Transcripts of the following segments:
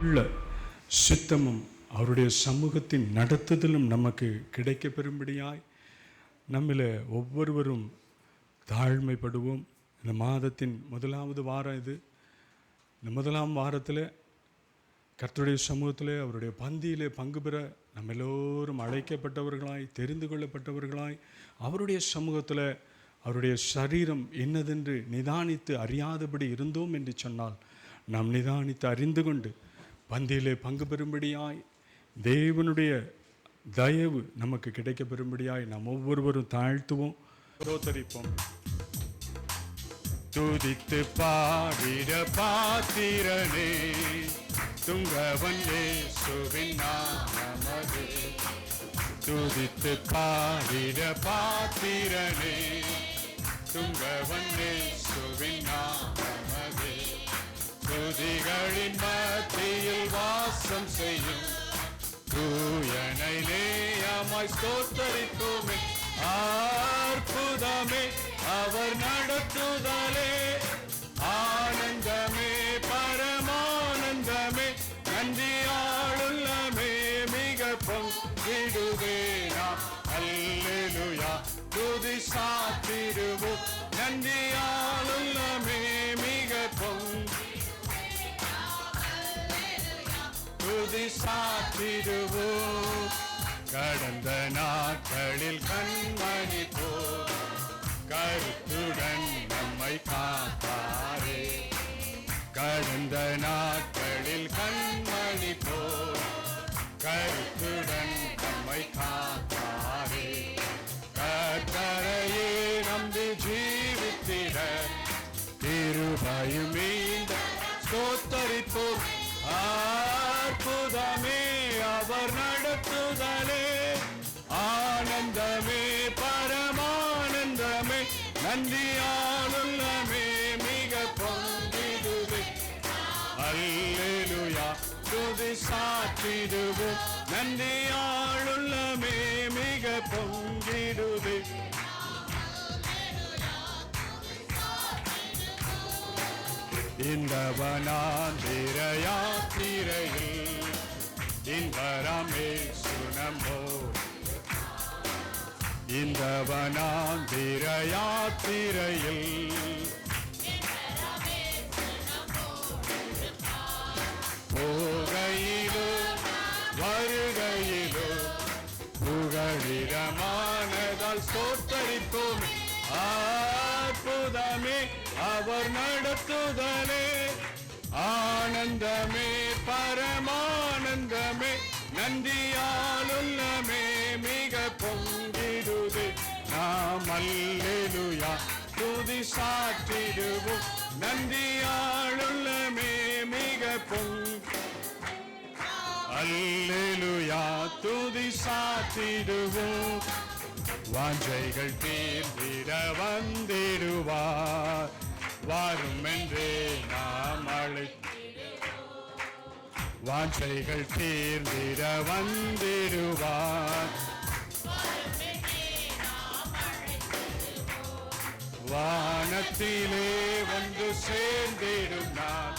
உள்ள சித்தமும் அவருடைய சமூகத்தின் நடத்துதலும் நமக்கு கிடைக்க பெறும்படியாய் நம்மில் ஒவ்வொருவரும் தாழ்மைப்படுவோம். இந்த மாதத்தின் முதலாவது வாரம் இது. இந்த முதலாம் வாரத்தில் கர்த்தருடைய சமூகத்தில் அவருடைய பந்தியிலே பங்கு பெற நம்ம எல்லோரும் அழைக்கப்பட்டவர்களாய், தெரிந்து கொள்ளப்பட்டவர்களாய், அவருடைய சமூகத்தில் அவருடைய சரீரம் என்னதென்று நிதானித்து அறியாதபடி இருந்தோம் என்று சொன்னால், நாம் நிதானித்து அறிந்து கொண்டு பந்தியிலே பங்கு பெறும்படியாய் தேவனுடைய தயவு நமக்கு கிடைக்க பெறும்படியாய் நாம் ஒவ்வொருவரும் தாழ்த்துவோம், ரோத்தரிப்போம். துதித்து பாடிட பாத்திரனே துங்கவன் இயேசுவின் நாமமது. துதித்து பாடிட பாத்திரனே துங்கவன் இயேசுவின் நாமமது. துதிகளின் மத்தியில் வாசம் செய்யும் தூயனை நேயமாய் ஸ்தோத்தரிப்போமே. அற்புதமே அவர் நடத்துதலே, ஆனந்தமே பரமானந்தமே, நன்றியாளுள்ளமே மிக பொங்கிடுவே நாம். அல்லேலூயா துதி சாத்திடுவோம், நன்றியாளுள்ளமே மிக துதி சாத்திடுவோம். கடந்த நாட்களில் கண்மணி போல் கருத்துடன் நம்மை காத்தாரே. கடந்த நாட்களில் கண்மணி போல் கருத்துடன் நம்மை காத்தாரே. கர்த்தரையே நம்பி ஜீவித்திட கிருபையும் மீண்ட ஸ்தோத்தரிப்போம். அற்புதமே அவர் நடத்துதலே, ஆனந்தமே பரமானந்தமே, நன்றியாளுள்ளமே மிக பொங்கிடுவே. அல்லேலூயா துதி சாற்றிடுவோம், நன்றியாளுள்ளமே மிக பொங்கிடுவே. இந்த வனாந்திர யாத்திரையில் இன்பரமே சுனம்போ. இந்த வனாந்திர யாத்திரையில் போகையிலோ வருகையிலோ புகழிடமானதால் ஸ்தோத்தரிப்போம். அற்புதமே அவர் நடத்துதலே, ஆனந்தமே பரமானந்தமே, நன்றியாளுள்ளமே மிக பொங்கிடுதே நாம். அல்லேலூயா துதி சாற்றிடுவோம், நன்றியாளுள்ளமே மிக அல்லேலூயா துதி சாற்றிடுவோம். வாஞ்சைகள் தீர்ந்திட வந்திடுவார், வாரும் என்றே நாம் வாஞ்சைகள் தீர்ந்திட வந்திடுவார். வானத்திலே வந்து சேர்ந்திடும் நான்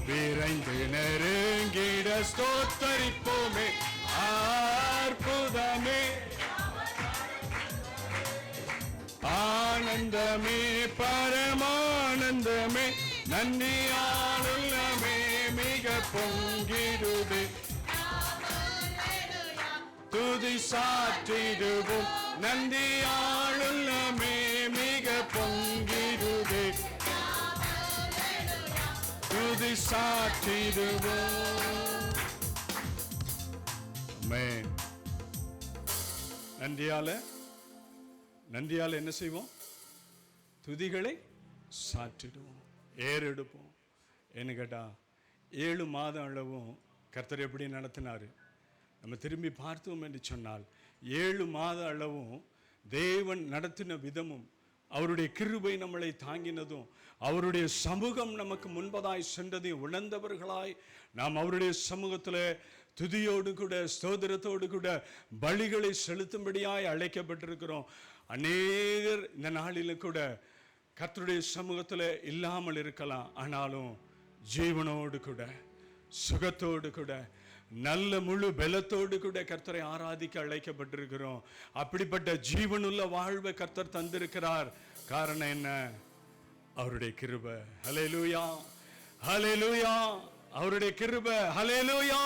விரைந்து நெருங்கிட ஸ்தோத்தரிப்போமே. அற்புதமே ஆனந்தமே பரமானந்தமே, நன்றியாளுள்ளமே மிக பொங்கிடுவே. துதி சாற்றிடுவோம், நன்றியாளுள்ளமே மிக பொங்கிடுவே. துதி சாற்றிடுவோம். ஆமென். நன்றியால என்ன செய்வோம்? துதிகளை சாற்றிடுவோம், ஏறெடுப்போம். என்ன கேட்டா 7 மாதம் அளவும் கர்த்தர் எப்படி நடத்தினாரு நம்ம திரும்பி பார்த்தோம் என்று சொன்னால், 7 மாத அளவும் தேவன் நடத்தின விதமும், அவருடைய கிருபை நம்மளை தாங்கினதும், அவருடைய சமூகம் நமக்கு முன்பதாய் சென்றதையும் உணர்ந்தவர்களாய் நாம் அவருடைய சமூகத்தில் துதியோடு கூட ஸ்தோத்திரத்தோடு கூட பலிகளை செலுத்தும்படியாய் அழைக்கப்பட்டிருக்கிறோம். அநேகர் இந்த நாளிலும் கூட கர்த்தருடைய சமூகத்தில் இல்லாமல் இருக்கலாம், ஆனாலும் ஜீவனோடு கூட சுகத்தோடு கூட நல்ல முழு பலத்தோடு கூட கர்த்தரை ஆராதிக்க அழைக்கப்பட்டிருக்கிறோம். அப்படிப்பட்ட ஜீவனுள்ள வாழ்வை கர்த்தர் தந்திருக்கிறார். காரணம் என்ன? அவருடைய கிருபை. ஹல்லேலூயா, ஹல்லேலூயா, அவருடைய கிருபை. ஹல்லேலூயா.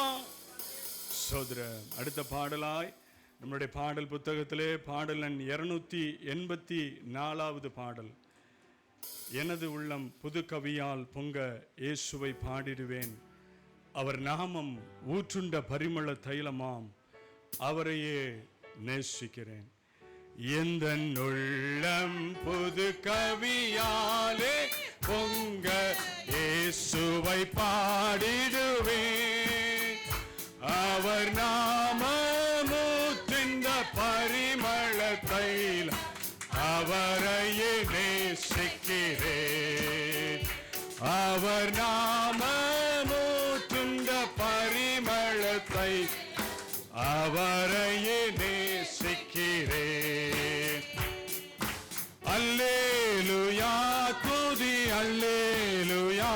சோதரர், அடுத்த பாடலாய் நம்முடைய பாடல் புத்தகத்திலே பாடல் எண் 284வது பாடல். எனது உள்ளம் புது கவியால் பொங்க இயேசுவை பாடிடுவேன். அவர் நாமம் ஊற்றுண்ட பரிமள தைலமாம், அவரையே நேசிக்கிறேன். எந்த உள்ளம் புது கவியாலே பொங்க இயேசுவை பாடிடுவேன். அவர் நாமம் ஊற்றுண்ட பரிமள தைலம், அவரையே நேசிக்கிறேன். அவர் நாமம் ஊற்றுண்ட பரிமளத்தை, அவரையே நேசிக்கிறேன். அல்லேலூயா, துதி அல்லேலூயா,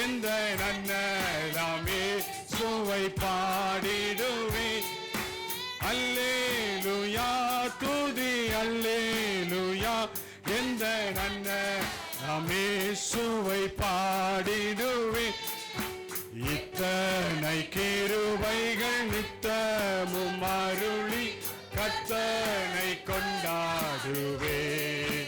இந்த நன்னலாமே சுவை பாடிடுவேன். அல்லேலூயா, துதி அல்லேலூயா, எந்த நன்னலாமே சுவை பாடிடுவேன். இத்தனை கிருபைகள் நித்தமும் அருளி கர்த்தனை கொண்டாடுவேன்.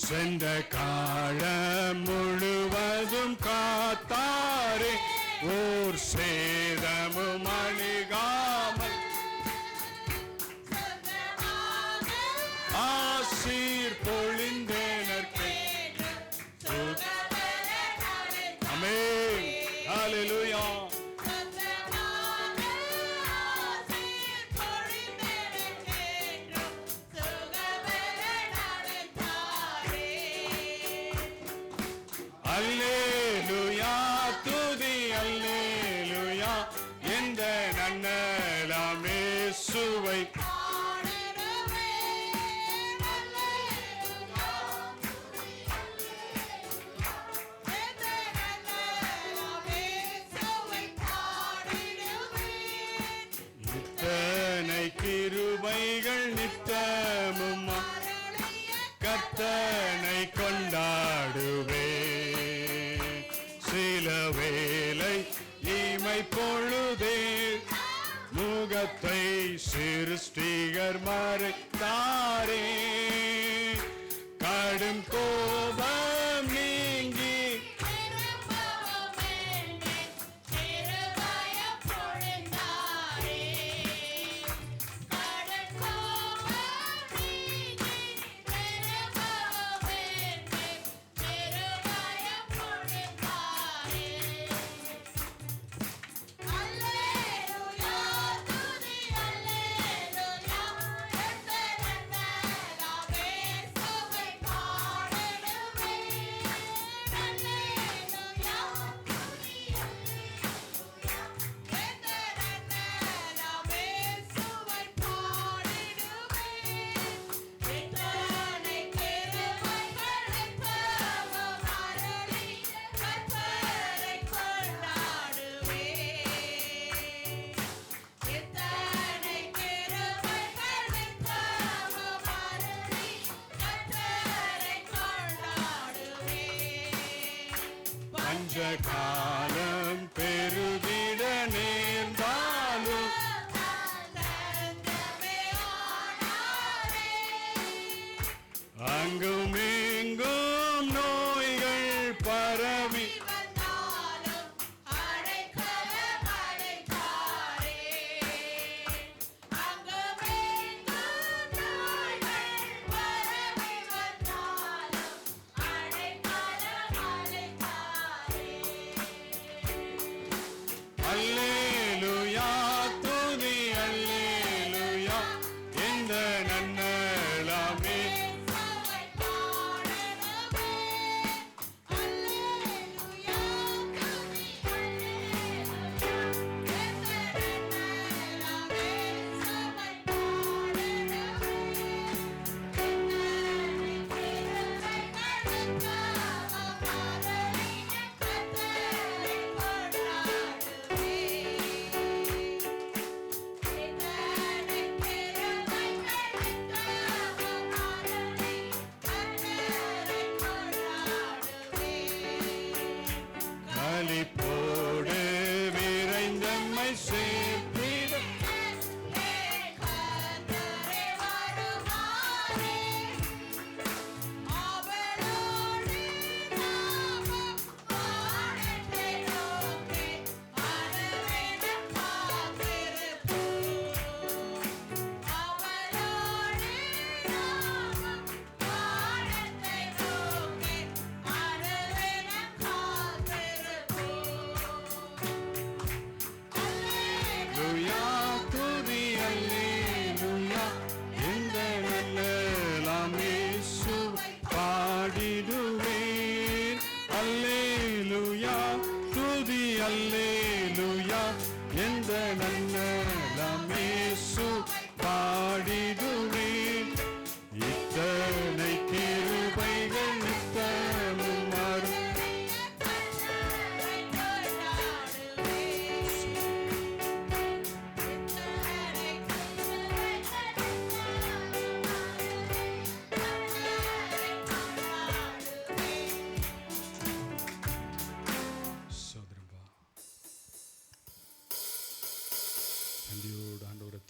சென்ற காலம் முழுவதும் காத்தாரே, ஓர் சேதமும் அணுகாமல் ஆசீர் பொழிந்தேனர்க்கு. ஆமென், ஹல்லேலூயா. அல்லேலூயா, துதி அல்லேலூயா, எந்த நன்னலாம் இயேசுவை. இத்தனை கிருபைகள் நித்தமும் கர்த்தனை கொண்டாடுவேன். சில வேளை இமை பொழுதே முகத்தை சிருஷ்டிகர் மறைத்தாரே. கடும் கோபம் நீங்கி காலம் பெருகிட நேர்ந்தாலும் அங்கும் இங்கும் நோய்கள் பரவி அல்லேலூயா, துதி அல்லேலூயா, இந்த நன்னலாமே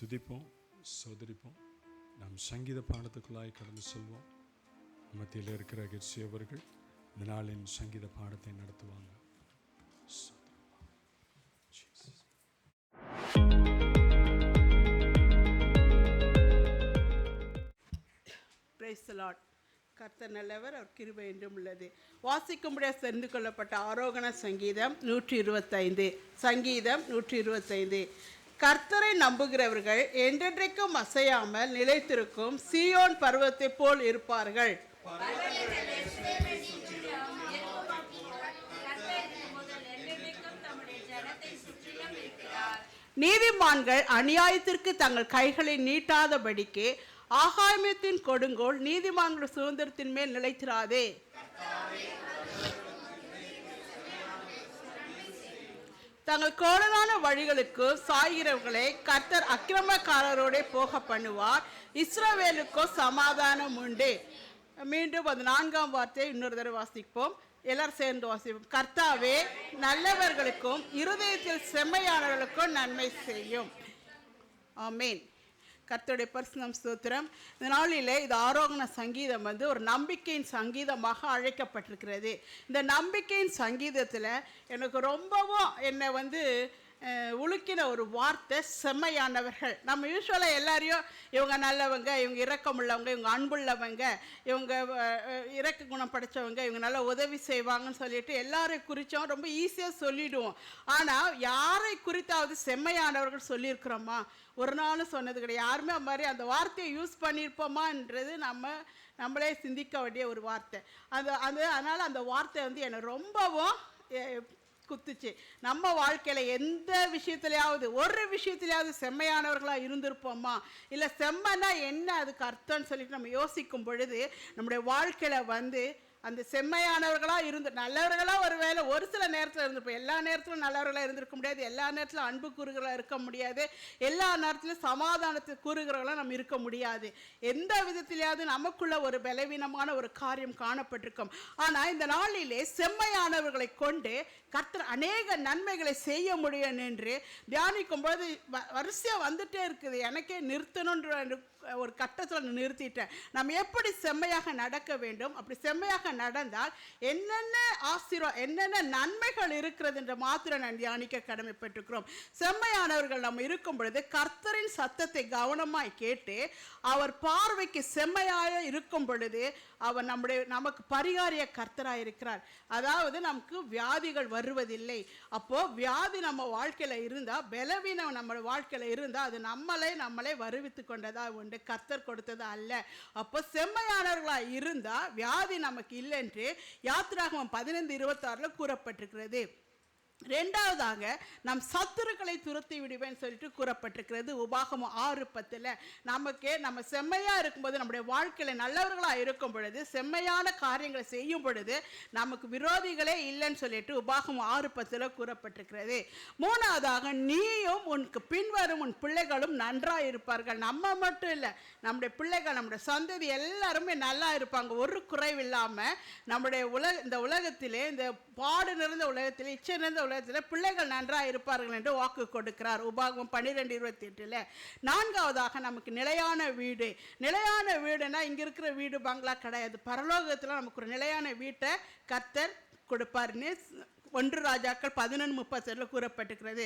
துதிப்போம், சோதரிப்போம். நாம் சங்கீத பாடத்துக்குள்ளாய் கடந்து செல்வோம். மத்தியில் இருக்கிற கிர்சி அவர்கள் இந்த நாளின் சங்கீத பாடத்தை நடத்துவாங்க. Praise the Lord. கர்த்தர் நல்லவர், அவர் கிருபை என்றும் உள்ளது. வாசிக்கும்படியாக தெரிந்து கொள்ளப்பட்ட ஆரோகண சங்கீதம் 125. சங்கீதம் 125. கர்த்தரை நம்புகிறவர்கள் என்றென்றைக்கும் அசையாமல் நிலைத்திருக்கும் சீயோன் பர்வத்தை போல் இருப்பார்கள். நீதிமான்கள் அநியாயத்திற்கு தங்கள் கைகளை நீட்டாதபடிக்கு ஆகாயத்தின் கொடுங்கோல் நீதிமான்கள் சுதந்திரத்தின் மேல் நிலைத்திராதே. தங்கள் கோணலான வழிகளுக்கு சாய்கிறவர்களை கர்த்தர் அக்கிரமக்காரரோட போக பண்ணுவார். இஸ்ரவேலுக்கோ சமாதானம் உண்டு. மீண்டும் அது 4ஆம் வார்த்தையை இன்னொரு தடவை வாசிப்போம். எல்லாரும் சேர்ந்து வாசிப்போம். கர்த்தாவே நல்லவர்களுக்கும் இருதயத்தில் செம்மையானவர்களுக்கும் நன்மை செய்யும். ஆமேன். கர்த்தருடைய பரிசுத்தம் ஸ்தோத்திரம். இந்த நாளில் இது ஆரோகண சங்கீதம் ஒரு நம்பிக்கையின் சங்கீதமாக அழைக்கப்பட்டிருக்கிறது. இந்த நம்பிக்கையின் சங்கீதத்தில் எனக்கு ரொம்பவும் என்னை உலுக்கின ஒரு வார்த்தை செம்மையானவர்கள். நம்ம யூஸ்வலாக எல்லாரையும் இவங்க நல்லவங்க, இவங்க இரக்கமுள்ளவங்க, இவங்க அன்புள்ளவங்க, இவங்க இரக்க குணம் படைத்தவங்க, இவங்க நல்லா உதவி செய்வாங்கன்னு சொல்லிட்டு எல்லாரையும் குறித்தோம் ரொம்ப ஈஸியாக சொல்லிவிடுவோம். ஆனால் யாரை குறித்தாவது செம்மையானவர்கள் சொல்லியிருக்கிறோமா? ஒரு நாளும் சொன்னது கிடையாது. யாருமே அது மாதிரி அந்த வார்த்தையை யூஸ் பண்ணியிருப்போமான்றது நம்மளே சிந்திக்க வேண்டிய ஒரு வார்த்தை. அதனால் அந்த வார்த்தை என்னை ரொம்பவும் குத்துச்சு. நம்ம வாழ்க்கையில் எந்த விஷயத்துலையாவது ஒரு விஷயத்துலையாவது செம்மையானவர்களாக இருந்திருப்போமா? இல்லை செம்மனா என்ன அதுக்கு அர்த்தம்னு சொல்லிட்டு நம்ம யோசிக்கும் பொழுது நம்முடைய வாழ்க்கையில் அந்த செம்மையானவர்களாக நல்லவர்களாக ஒரு வேளை ஒரு சில நேரத்தில் இருந்திருப்போம். எல்லா நேரத்திலும் நல்லவர்களாக இருந்திருக்க முடியாது. எல்லா நேரத்திலும் அன்பு கூறுகளாக இருக்க முடியாது. எல்லா நேரத்திலும் சமாதானத்துக்கு கூறுகிறவர்களாக நம்ம இருக்க முடியாது. எந்த விதத்திலேயாவது நமக்குள்ள ஒரு பலவீனமான ஒரு காரியம் காணப்பட்டிருக்கும். ஆனால் இந்த நாளிலே செம்மையானவர்களை கொண்டு கர்த்தர் அநேக நன்மைகளை செய்ய முடியும் என்று தியானிக்கும் போது வரிசையாக வந்துட்டே இருக்குது. எனக்கே நிறுத்தணுன்ற ஒரு கட்டத்தில் நிறுத்திட்டேன். நம்ம எப்படி செம்மையாக நடக்க வேண்டும், அப்படி செம்மையாக நடந்தால் என்னென்ன என்னென்ன நன்மைகள் இருக்கிறது என்ற மாத்திரம் நான் தியானிக்க கடமைப்பட்டிருக்கிறோம். செம்மையானவர்கள் நம்ம இருக்கும் பொழுது கர்த்தரின் சத்தத்தை கவனமாய் கேட்டு அவர் பார்வைக்கு செம்மையாக இருக்கும் பொழுது அவர் நமக்கு பரிகாரிய கர்த்தராக இருக்கிறார். அதாவது நமக்கு வியாதிகள் வருவதில்லை. அப்போ வியாதி நம்ம வாழ்க்கையில் இருந்தால், பலவீனம் நம்ம வாழ்க்கையில் இருந்தால் அது நம்மளே வருவித்து கொண்டதா உண்டு, கர்த்தர் கொடுத்தது அல்ல. அப்போ செம்மையானவர்களாக இருந்தால் வியாதி நமக்கு இல்லை என்று யாத்திராகமம் 15:26 கூறப்பட்டிருக்கிறது. ரெண்டாவதாக நம் சத்துருக்களை துரத்தி விடுவேன்னு சொல்லிட்டு கூறப்பட்டிருக்கிறது உபாகமம் 6:10. நம்ம செம்மையாக இருக்கும்போது, நம்முடைய வாழ்க்கையில் நல்லவர்களாக இருக்கும் பொழுது, செம்மையான காரியங்களை செய்யும் பொழுது நமக்கு விரோதிகளே இல்லைன்னு சொல்லிட்டு உபாகமம் 6:10 கூறப்பட்டிருக்கிறது. மூணாவதாக நீயும் உனக்கு பின்வரும் உன் பிள்ளைகளும் நன்றாக இருப்பார்கள். நம்ம மட்டும் இல்லை, நம்முடைய பிள்ளைகள், நம்முடைய சந்ததி எல்லாருமே நல்லா இருப்பாங்க, ஒரு குறைவில்லாமல். நம்முடைய இந்த உலகத்திலே, இந்த பாடு நிறைந்த உலகத்திலே, இச்சை நிறைந்த உலகத்தில் பிள்ளைகள் நன்றாக இருப்பார்கள் என்று வாக்கு கொடுக்கிறார் உபாகமம் 12:28. நான்காவதாக நமக்கு நிலையான வீடு. நிலையான வீடுனா இங்கே இருக்கிற வீடு பங்களா கிடையாது. பரலோகத்தில் நமக்கு ஒரு நிலையான வீட்டை கர்த்தர் கொடுப்பாருன்னு 1 ராஜாக்கள் 11:37 கூறப்பட்டிருக்கிறது.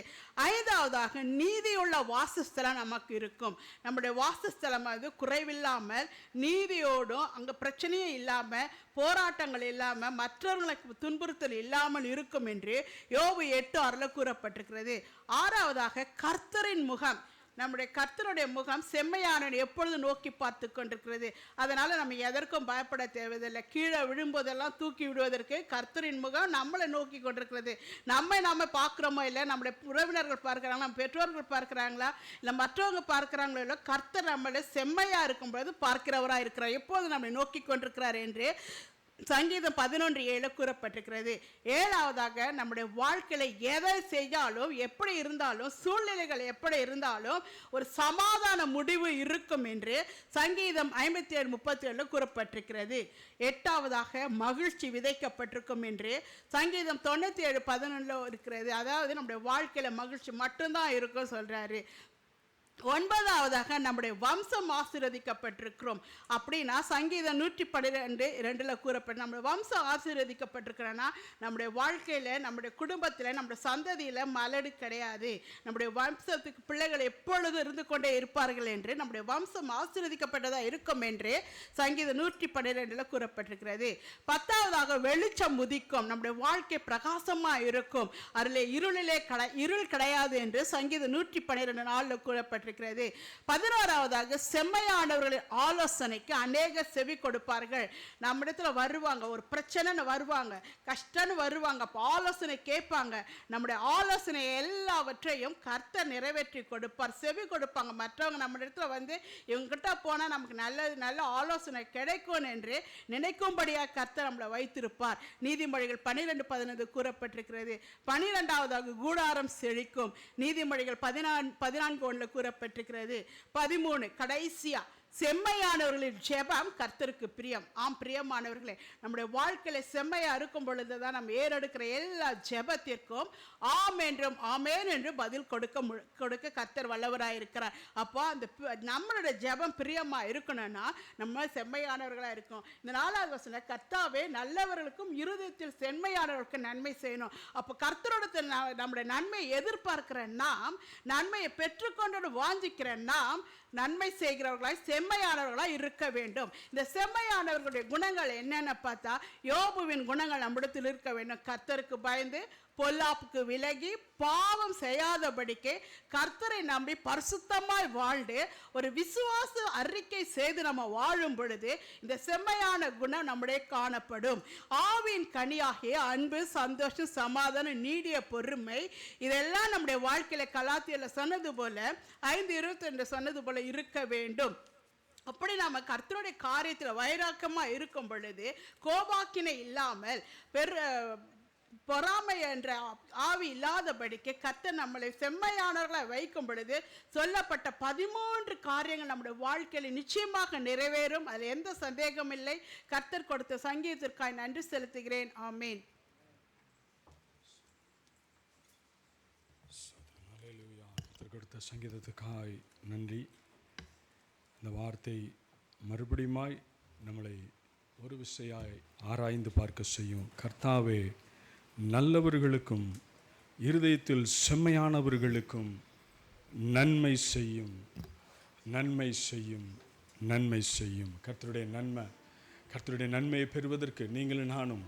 ஐந்தாவதாக நீதியுள்ள வாசஸ்தலம் நமக்கு இருக்கும். நம்முடைய வாசஸ்தலம் குறைவில்லாமல், நீதியோடும், அங்கே பிரச்சனையும் இல்லாமல், போராட்டங்கள் இல்லாமல், மற்றவர்களுக்கு துன்புறுத்தல் இல்லாமல் இருக்கும் என்று யோபு 8:6 கூறப்பட்டிருக்கிறது. ஆறாவதாக கர்த்தரின் முகம். நம்முடைய கர்த்தருடைய முகம் செம்மையான எப்பொழுது நோக்கி பார்த்து கொண்டிருக்கிறது. அதனால் நம்ம எதற்கும் பயப்பட தேவையில்லை. கீழே விழும்போதெல்லாம் தூக்கி விடுவதற்கு கர்த்தரின் முகம் நம்மளை நோக்கி கொண்டிருக்கிறது. நம்ம பார்க்குறோமோ இல்லை, நம்முடைய உறவினர்கள் பார்க்குறாங்களா, நம்ம பெற்றோர்கள் பார்க்குறாங்களா, இல்லை மற்றவங்க பார்க்குறாங்களோ இல்லை, கர்த்தர் நம்மளை செம்மையாக இருக்கும்போது பார்க்கிறவராக இருக்கிறார், எப்போது நம்மளை நோக்கி கொண்டிருக்கிறார் என்று சங்கீதம் 11:7 கூறப்பட்டிருக்கிறது. ஏழாவதாக நம்முடைய வாழ்க்கையில் எதை செய்தாலும், எப்படி இருந்தாலும், சூழ்நிலைகள் எப்படி இருந்தாலும் ஒரு சமாதான முடிவு இருக்கும் என்று சங்கீதம் 57:37 கூறப்பட்டிருக்கிறது. எட்டாவதாக மகிழ்ச்சி விதைக்கப்பட்டிருக்கும் என்று சங்கீதம் 97:11 இருக்கிறது. அதாவது நம்முடைய வாழ்க்கையில் மகிழ்ச்சி மட்டும்தான் இருக்கும் சொல்கிறாரு. ஒன்பதாவதாக நம்முடைய வம்சம் ஆசீர்வதிக்கப்பட்டிருக்கிறோம். அப்படின்னா சங்கீதம் 112:2 கூறப்பட்டு நம்முடைய வம்சம் ஆசீர்வதிக்கப்பட்டிருக்கிறோன்னா நம்முடைய வாழ்க்கையில், நம்முடைய குடும்பத்தில், நம்முடைய சந்ததியில் மலடு கிடையாது. நம்முடைய வம்சத்துக்கு பிள்ளைகள் எப்பொழுதும் இருந்து கொண்டே இருப்பார்கள் என்று, நம்முடைய வம்சம் ஆசீர்வதிக்கப்பட்டதாக இருக்கும் என்று சங்கீதம் 112 கூறப்பட்டிருக்கிறது. 10ஆவதாக வெளிச்சம் உதிக்கும், நம்முடைய வாழ்க்கை பிரகாசமாக இருக்கும், அதில் இருள் கிடையாது என்று சங்கீதம் 112:4 கூறப்பட்டிருக்கிறது. 11ஆவதாக செம்மையானவர்களின் ஆலோசனைக்கு அநேக செவி கொடுப்பார்கள். நம்ம இடத்துல வருவாங்க, ஒரு பிரச்சனைன்னு வருவாங்க, கஷ்டம்னு வருவாங்க, அப்போ ஆலோசனை கேட்பாங்க. நம்முடைய ஆலோசனை எல்லாவற்றையும் கர்த்தர் நிறைவேற்றி கொடுப்பார், செவி கொடுப்பாங்க. மற்றவங்க நம்ம இடத்துல வந்து இவங்ககிட்ட போனால் நமக்கு நல்ல ஆலோசனை கிடைக்கும் என்று நினைக்கும்படியாக கர்த்தர் நம்மளை வைத்திருப்பார். நீதிமொழிகள் 12:15 கூறப்பட்டிருக்கிறது. 12ஆவதாக கூடாரம் செழிக்கும், நீதிமொழிகள் 14:1 கூறப்பட்டிருக்கிறது. 13 கடைசியா செம்மையானவர்களின் ஜெபம் கர்த்தருக்கு பிரியம். ஆம் பிரியமானவர்களே, நம்முடைய வாழ்க்கையில செம்மையா இருக்கும் பொழுதுதான் நம்ம ஏறெடுக்கிற எல்லா ஜெபத்திற்கும் ஆம் என்றும் ஆமேன் என்று பதில் கொடுக்க கர்த்தர் வல்லவராயிருக்கிறார். அப்போ அந்த நம்மளுடைய ஜெபம் பிரியமா இருக்கணும்னா நம்ம செம்மையானவர்களா இருக்கும். இந்த 4வது வசனம், கர்த்தாவே நல்லவர்களுக்கும் இருதயத்தில் செம்மையானவர்களுக்கு நன்மை செய்யணும். அப்போ கர்த்தரோட நம்முடைய நன்மையை எதிர்பார்க்கிற நாம், நன்மையை பெற்றுக்கொண்டு வாஞ்சிக்கிற நாம் நன்மை செய்கிறவர்களாய் செம்மையானவர்களாய் இருக்க வேண்டும். இந்த செம்மையானவர்களுடைய குணங்கள் என்னன்னு பார்த்தா, யோபுவின் குணங்கள் நம்மிடத்தில் இருக்க வேண்டும். கர்த்தருக்கு பயந்து பொல்லாப்புக்கு விலகி பாவம் செய்யாதபடிக்கு கர்த்தரை நம்பி பரிசுத்தமாய் வாழ்ந்து ஒரு விசுவாச அறிக்கை செய்து நம்ம வாழும் பொழுது இந்த செம்மையான குணம் நம்முடைய காணப்படும். ஆவின் கனியாகிய அன்பு, சந்தோஷம், சமாதானம், நீடிய பொறுமை, இதெல்லாம் நம்முடைய வாழ்க்கையில கலாத்தியல சொன்னது போல 5:22 சொன்னது போல இருக்க வேண்டும். அப்படி நாம கர்த்தருடைய காரியத்தில் வைராக்கமா இருக்கும் பொழுது கோபாக்கினை இல்லாமல் பொறாமை என்ற ஆவி இல்லாதபடிக்கு கர்த்தர் நம்மளை செம்மையானவர்களை வைக்கும் பொழுது சொல்லப்பட்ட 13 காரியங்கள் நம்முடைய வாழ்க்கையில் நிச்சயமாக நிறைவேறும். அதில் எந்த சந்தேகமும் இல்லை. கர்த்தர் கொடுத்த சங்கீதத்திற்காக நன்றி செலுத்துகிறேன். ஆமீன். கர்த்தர் கொடுத்த சங்கீதத்துக்காய் நன்றி. இந்த வார்த்தை மறுபடியுமாய் நம்மளை ஒரு விஷயாய் ஆராய்ந்து பார்க்க செய்யும். கர்த்தாவே நல்லவர்களுக்கும் இருதயத்தில் செம்மையானவர்களுக்கும் நன்மை செய்யும், நன்மை செய்யும், நன்மை செய்யும். கர்த்தருடைய நன்மையை பெறுவதற்கு நீங்களும் நானும்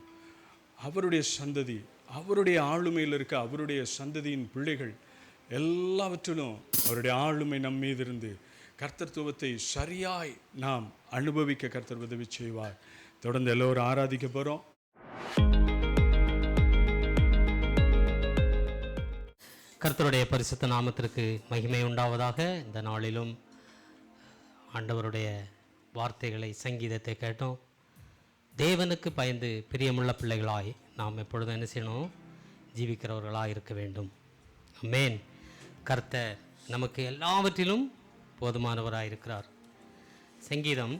அவருடைய சந்ததி, அவருடைய ஆளுமையில் இருக்க அவருடைய சந்ததியின் பிள்ளைகள் எல்லாவற்றிலும் அவருடைய ஆளுமை நம் மீது இருந்து கர்த்தத்துவத்தை சரியாய் நாம் அனுபவிக்க கர்த்தர் உதவி செய்வார். தொடர்ந்து எல்லோரும் ஆராதிக்க போகிறோம். கர்த்தருடைய பரிசுத்த நாமத்திற்கு மகிமை உண்டாவதாக. இந்த நாளிலும் ஆண்டவருடைய வார்த்தைகளை, சங்கீதத்தை கேட்டோம். தேவனுக்கு பயந்து பிரியமுள்ள பிள்ளைகளாய் நாம் எப்பொழுதும் என்ன செய்யணும்? ஜீவிக்கிறவர்களாக இருக்க வேண்டும். ஆமென். கர்த்தர் நமக்கு எல்லாவற்றிலும் போதுமானவராக இருக்கிறார். சங்கீதம்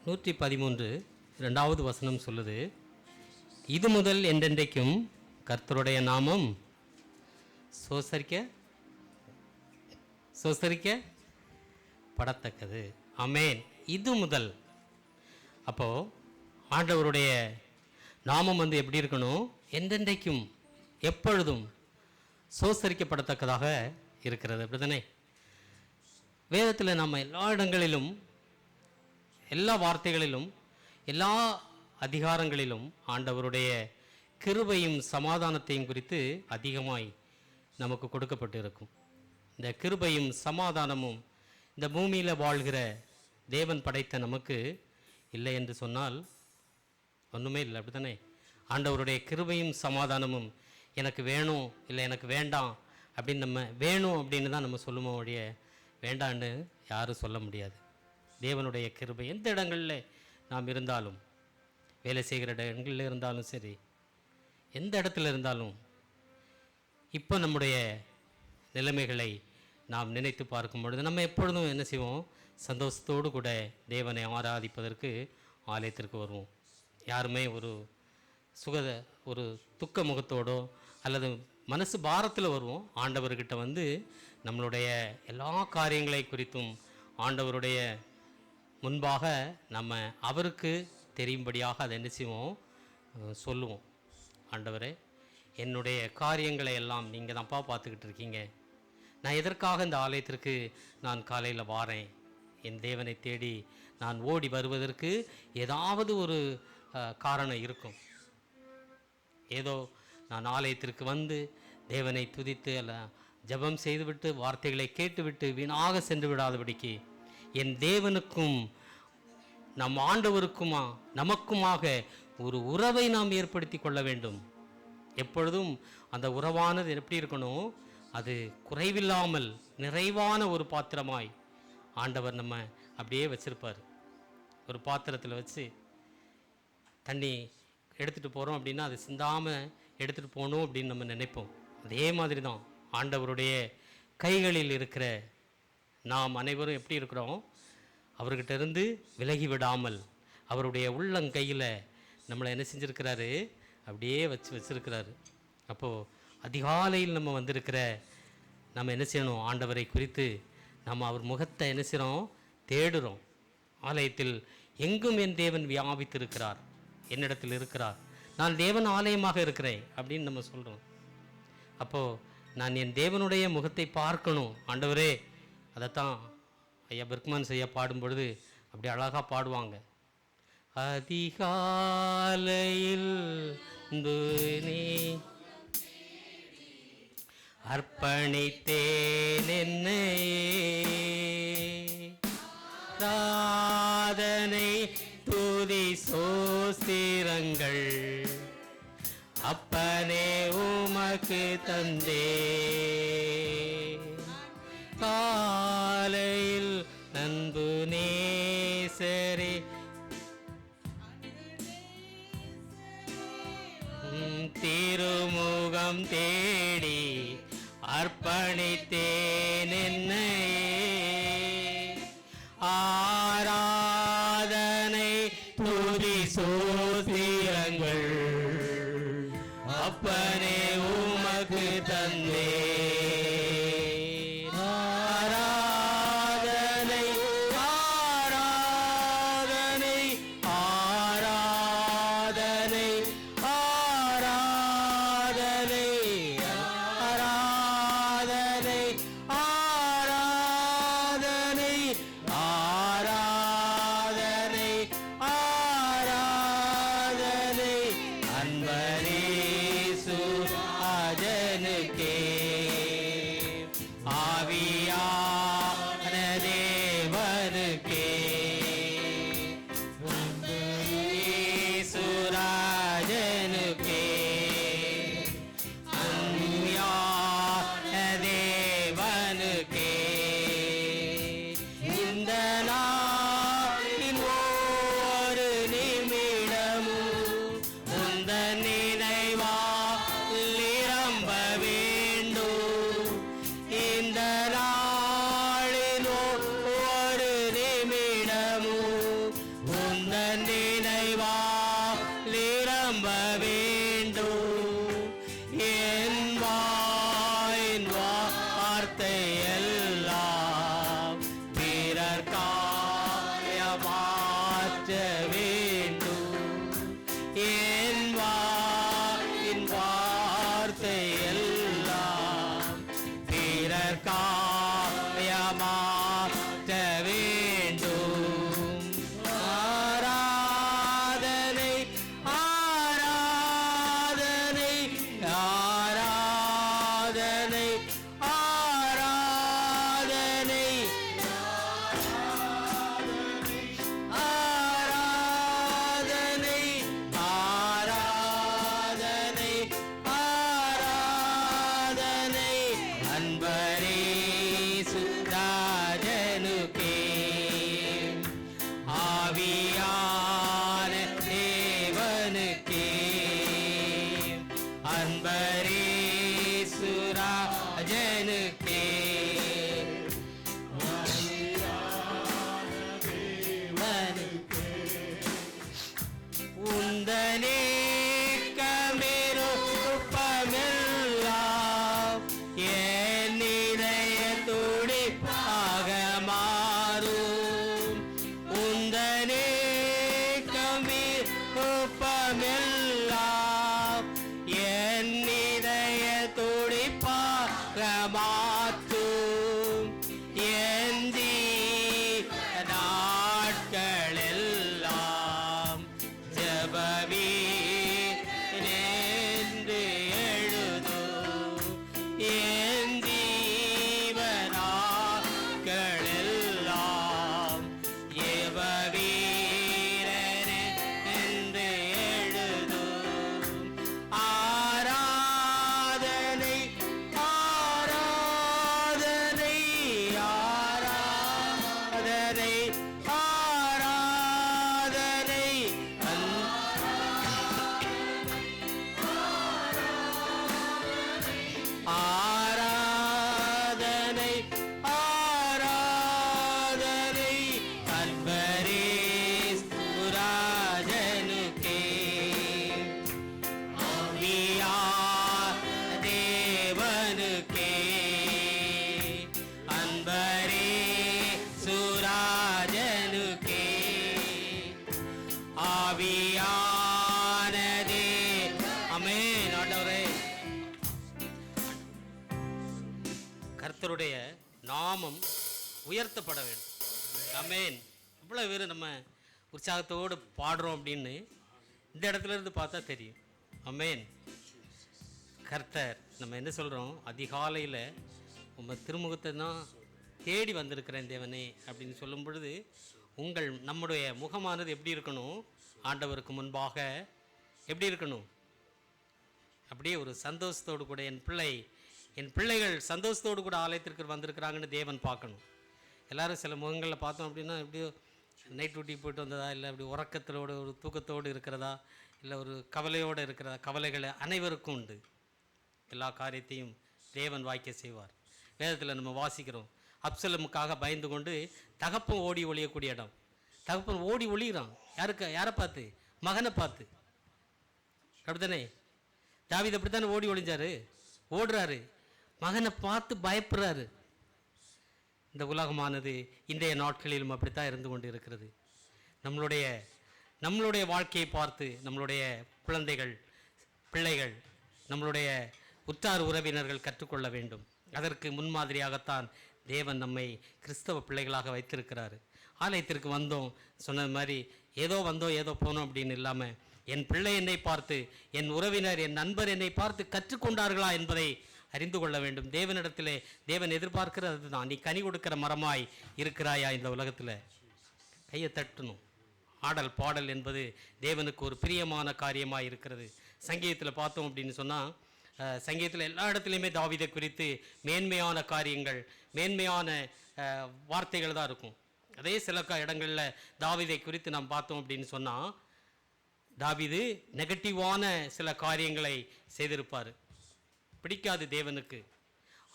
113 2வது வசனம் சொல்லுது, இது முதல் என்றென்றைக்கும் கர்த்தருடைய நாமம் சோசரிக்க படத்தக்கது. ஆமென். இது முதல். அப்போது ஆண்டவருடைய நாமம் எப்படி இருக்கணும்? என்றென்றைக்கும் எப்பொழுதும் சோசரிக்கப்படத்தக்கதாக இருக்கிறது. அப்படி தானே? வேதத்தில் நம்ம எல்லா இடங்களிலும், எல்லா வார்த்தைகளிலும், எல்லா அதிகாரங்களிலும் ஆண்டவருடைய கிருபையும் சமாதானத்தையும் குறித்து அதிகமாய் நமக்கு கொடுக்கப்பட்டு இருக்கும். இந்த கிருபையும் சமாதானமும் இந்த பூமியில் வாழ்கிற தேவன் படைத்த நமக்கு இல்லை என்று சொன்னால் ஒன்றுமே இல்லை. அப்படி தானே? ஆண்டவருடைய கிருபையும் சமாதானமும் எனக்கு வேணும், இல்லை எனக்கு வேண்டாம் அப்படின்னு நம்ம வேணும் அப்படின்னு தான் நம்ம சொல்லுவோம் ஒழிய வேண்டான்னு யாரும் சொல்ல முடியாது. தேவனுடைய கிருபை எந்த இடங்களில் நாம் இருந்தாலும், வேலை செய்கிற இடங்களில் இருந்தாலும் சரி, எந்த இடத்துல இருந்தாலும், இப்போ நம்முடைய நிலைமைகளை நாம் நினைத்து பார்க்கும் பொழுது நம்ம எப்பொழுதும் என்ன செய்வோம்? சந்தோஷத்தோடு கூட தேவனை ஆராதிப்பதற்கு ஆலயத்திற்கு வருவோம். யாருமே ஒரு துக்க முகத்தோடோ அல்லது மனசு பாரத்தில் வருவோம். ஆண்டவர்கிட்ட வந்து நம்மளுடைய எல்லா காரியங்களை குறித்தும் ஆண்டவருடைய முன்பாக நம்ம அவருக்கு தெரியும்படியாக அதை என்ன செய்வோம், சொல்லுவோம். ஆண்டவரே, என்னுடைய காரியங்களை எல்லாம் நீங்கள் தான்ப்பா பார்த்துக்கிட்டு இருக்கீங்க. நான் எதற்காக இந்த ஆலயத்திற்கு நான் காலையில் வாரேன்? என் தேவனை தேடி நான் ஓடி வருவதற்கு ஏதாவது ஒரு காரணம் இருக்கும். ஏதோ நான் ஆலயத்திற்கு வந்து தேவனை துதித்து அல்ல ஜெபம் செய்துவிட்டு வார்த்தைகளை கேட்டுவிட்டு வீணாக சென்று விடாதபடிக்கு என் தேவனுக்கும் நம் ஆண்டவருக்குமா நமக்குமாக ஒரு உறவை நாம் ஏற்படுத்தி கொள்ள வேண்டும். எப்பொழுதும் அந்த உறவானது எப்படி இருக்கணும், அது குறைவில்லாமல் நிறைவான ஒரு பாத்திரமாய் ஆண்டவர் நம்ம அப்படியே வச்சிருப்பார். ஒரு பாத்திரத்தில் வச்சு தண்ணி எடுத்துகிட்டு போகிறோம் அப்படின்னா அது சிந்தாமல் எடுத்துகிட்டு போகணும் அப்படின்னு நம்ம நினைப்போம். அதே மாதிரி தான் ஆண்டவருடைய கைகளில் இருக்கிற நாம் அனைவரும் எப்படி இருக்கிறோம், அவர்கிட்ட இருந்து விலகி விடாமல் அவருடைய உள்ளங்கையில் நம்மளை என்ன செஞ்சுருக்கிறாரு, அப்படியே வச்சிருக்கிறாரு. அப்போது அதிகாலையில் நம்ம வந்திருக்கிற நம்ம என்ன செய்யணும், ஆண்டவரை குறித்து நம்ம அவர் முகத்தை என்ன செய்கிறோம், தேடுறோம். ஆலயத்தில் எங்கும் என் தேவன் வியாபித்திருக்கிறார், என்னிடத்தில் இருக்கிறார், நான் தேவன் ஆலயமாக இருக்கிறேன் அப்படின்னு நம்ம சொல்கிறோம். அப்போது நான் என் தேவனுடைய முகத்தை பார்க்கணும். ஆண்டவரே, அதைத்தான் ஐயா பெர்க்மன்ஸ் ஐயா பாடும்பொழுது அப்படி அழகாக பாடுவாங்க. அதிகாலையில் நீ அர்ப்பணித்தேன் என்னையே, சாதனை துதி சோஸ்திரங்கள் அப்பனே உமக்கு தந்தே, காலையில் அன்பு நேசரே திருமுகம் தேடி அர்ப்பணித்தேன் என்னையே, ஆராதனை துதி சோத்திரங்கள் அப்பனே உமக்கு தந்தே, ஆராதனை ஆராதனை ஆராதனை ஆராதனை ஆராதனை ஆராதனை ஆராதனை ஆராதனை அன்பரேசு ராஜனுக்கே, ஆவியான தேவனுக்கே, அன்பரேசு ராஜனுக்கே, அன்பியான தேவனுக்கே, இந்த நாளின் ஒவ்வொரு நிமிடமும் உந்தன் நினைவால் நிரம்ப வேண்டும். இந்த நாளின் ஒவ்வொரு நிமிடமும் உந்தன் நினைவால் நிரம்ப வேண்டும். என் வாயின் வார்த்தை எல்லாம் பிறர் காயமாற்ற வேண்டும். என் வாயின் வார்த்தை எல்லாம் பிறர் காயமாற்ற வேண்டும். ஆராதனை ஆராதனை ஆராதனை ஆராதனை ஆராதனை நாமம் உயர்த்தப்பட வேண்டும். ஆமென். இவ்வளோ பேர் நம்ம உற்சாகத்தோடு பாடுறோம் அப்படின்னு இந்த இடத்துல இருந்து பார்த்தா தெரியும். ஆமென். கர்த்தர் நம்ம என்ன சொல்கிறோம், அதிகாலையில் உங்கள் திருமுகத்தை தான் தேடி வந்திருக்கிறேன் தேவனே அப்படின்னு சொல்லும் பொழுது நம்முடைய முகமானது எப்படி இருக்கணும், ஆண்டவருக்கு முன்பாக எப்படி இருக்கணும், அப்படியே ஒரு சந்தோஷத்தோடு கூட என் பிள்ளைகள் சந்தோஷத்தோடு கூட ஆலயத்திற்கு வந்திருக்கிறாங்கன்னு தேவன் பார்க்கணும். எல்லோரும் சில முகங்களில் பார்த்தோம் அப்படின்னா எப்படியோ நைட் டியூட்டி போயிட்டு வந்ததா, இல்லை அப்படி உறக்கத்தோடு ஒரு தூக்கத்தோடு இருக்கிறதா, இல்லை ஒரு கவலையோடு இருக்கிறதா. கவலைகளை அனைவருக்கும் உண்டு. எல்லா காரியத்தையும் தேவன் வாய்க்க செய்வார். வேதத்தில் நம்ம வாசிக்கிறோம், அப்சலமுக்காக பயந்து கொண்டு தகப்பன் ஓடி ஒளியக்கூடிய இடம். தகப்பன் ஓடி ஒளிகிறான். யாரை பார்த்து? மகனை பார்த்து. அப்படித்தானே? தாவீது அப்படித்தானே ஓடி ஒளிஞ்சாரு, ஓடுறாரு, மகனை பார்த்து பயப்படுறாரு. இந்த உலகமானது இன்றைய நாட்களிலும் அப்படித்தான் இருந்து கொண்டு இருக்கிறது. நம்மளுடைய வாழ்க்கையை பார்த்து நம்மளுடைய பிள்ளைகள் நம்மளுடைய உற்றார் உறவினர்கள் கற்றுக்கொள்ள வேண்டும். அதற்கு முன்மாதிரியாகத்தான் தேவன் நம்மை கிறிஸ்தவ பிள்ளைகளாக வைத்திருக்கிறாரு. ஆலயத்திற்கு வந்தோம் சொன்னது மாதிரி ஏதோ வந்தோம் ஏதோ போனோம் அப்படின்னு இல்லாமல், என் பிள்ளை என்னை பார்த்து, என் உறவினர் என் நண்பர் என்னை பார்த்து கற்றுக்கொண்டார்களா என்பதை அறிந்து கொள்ள வேண்டும். தேவனிடத்திலே தேவன் எதிர்பார்க்கிறது தான். நீ கனி கொடுக்கிற மரமாய் இருக்கிறாயா இந்த உலகத்தில்? கையை தட்டணும். ஆடல் பாடல் என்பது தேவனுக்கு ஒரு பிரியமான காரியமாக இருக்கிறது. சங்கீதத்தில் பார்த்தோம் அப்படின்னு சொன்னால், சங்கீதத்தில் எல்லா இடத்துலையுமே தாவீதை குறித்து மேன்மையான காரியங்கள், மேன்மையான வார்த்தைகள் தான் இருக்கும். அதே சில இடங்களில் தாவீதை குறித்து நாம் பார்த்தோம் அப்படின்னு சொன்னால், தாவீது நெகட்டிவான சில காரியங்களை செய்திருப்பார். பிடிக்காது தேவனுக்கு.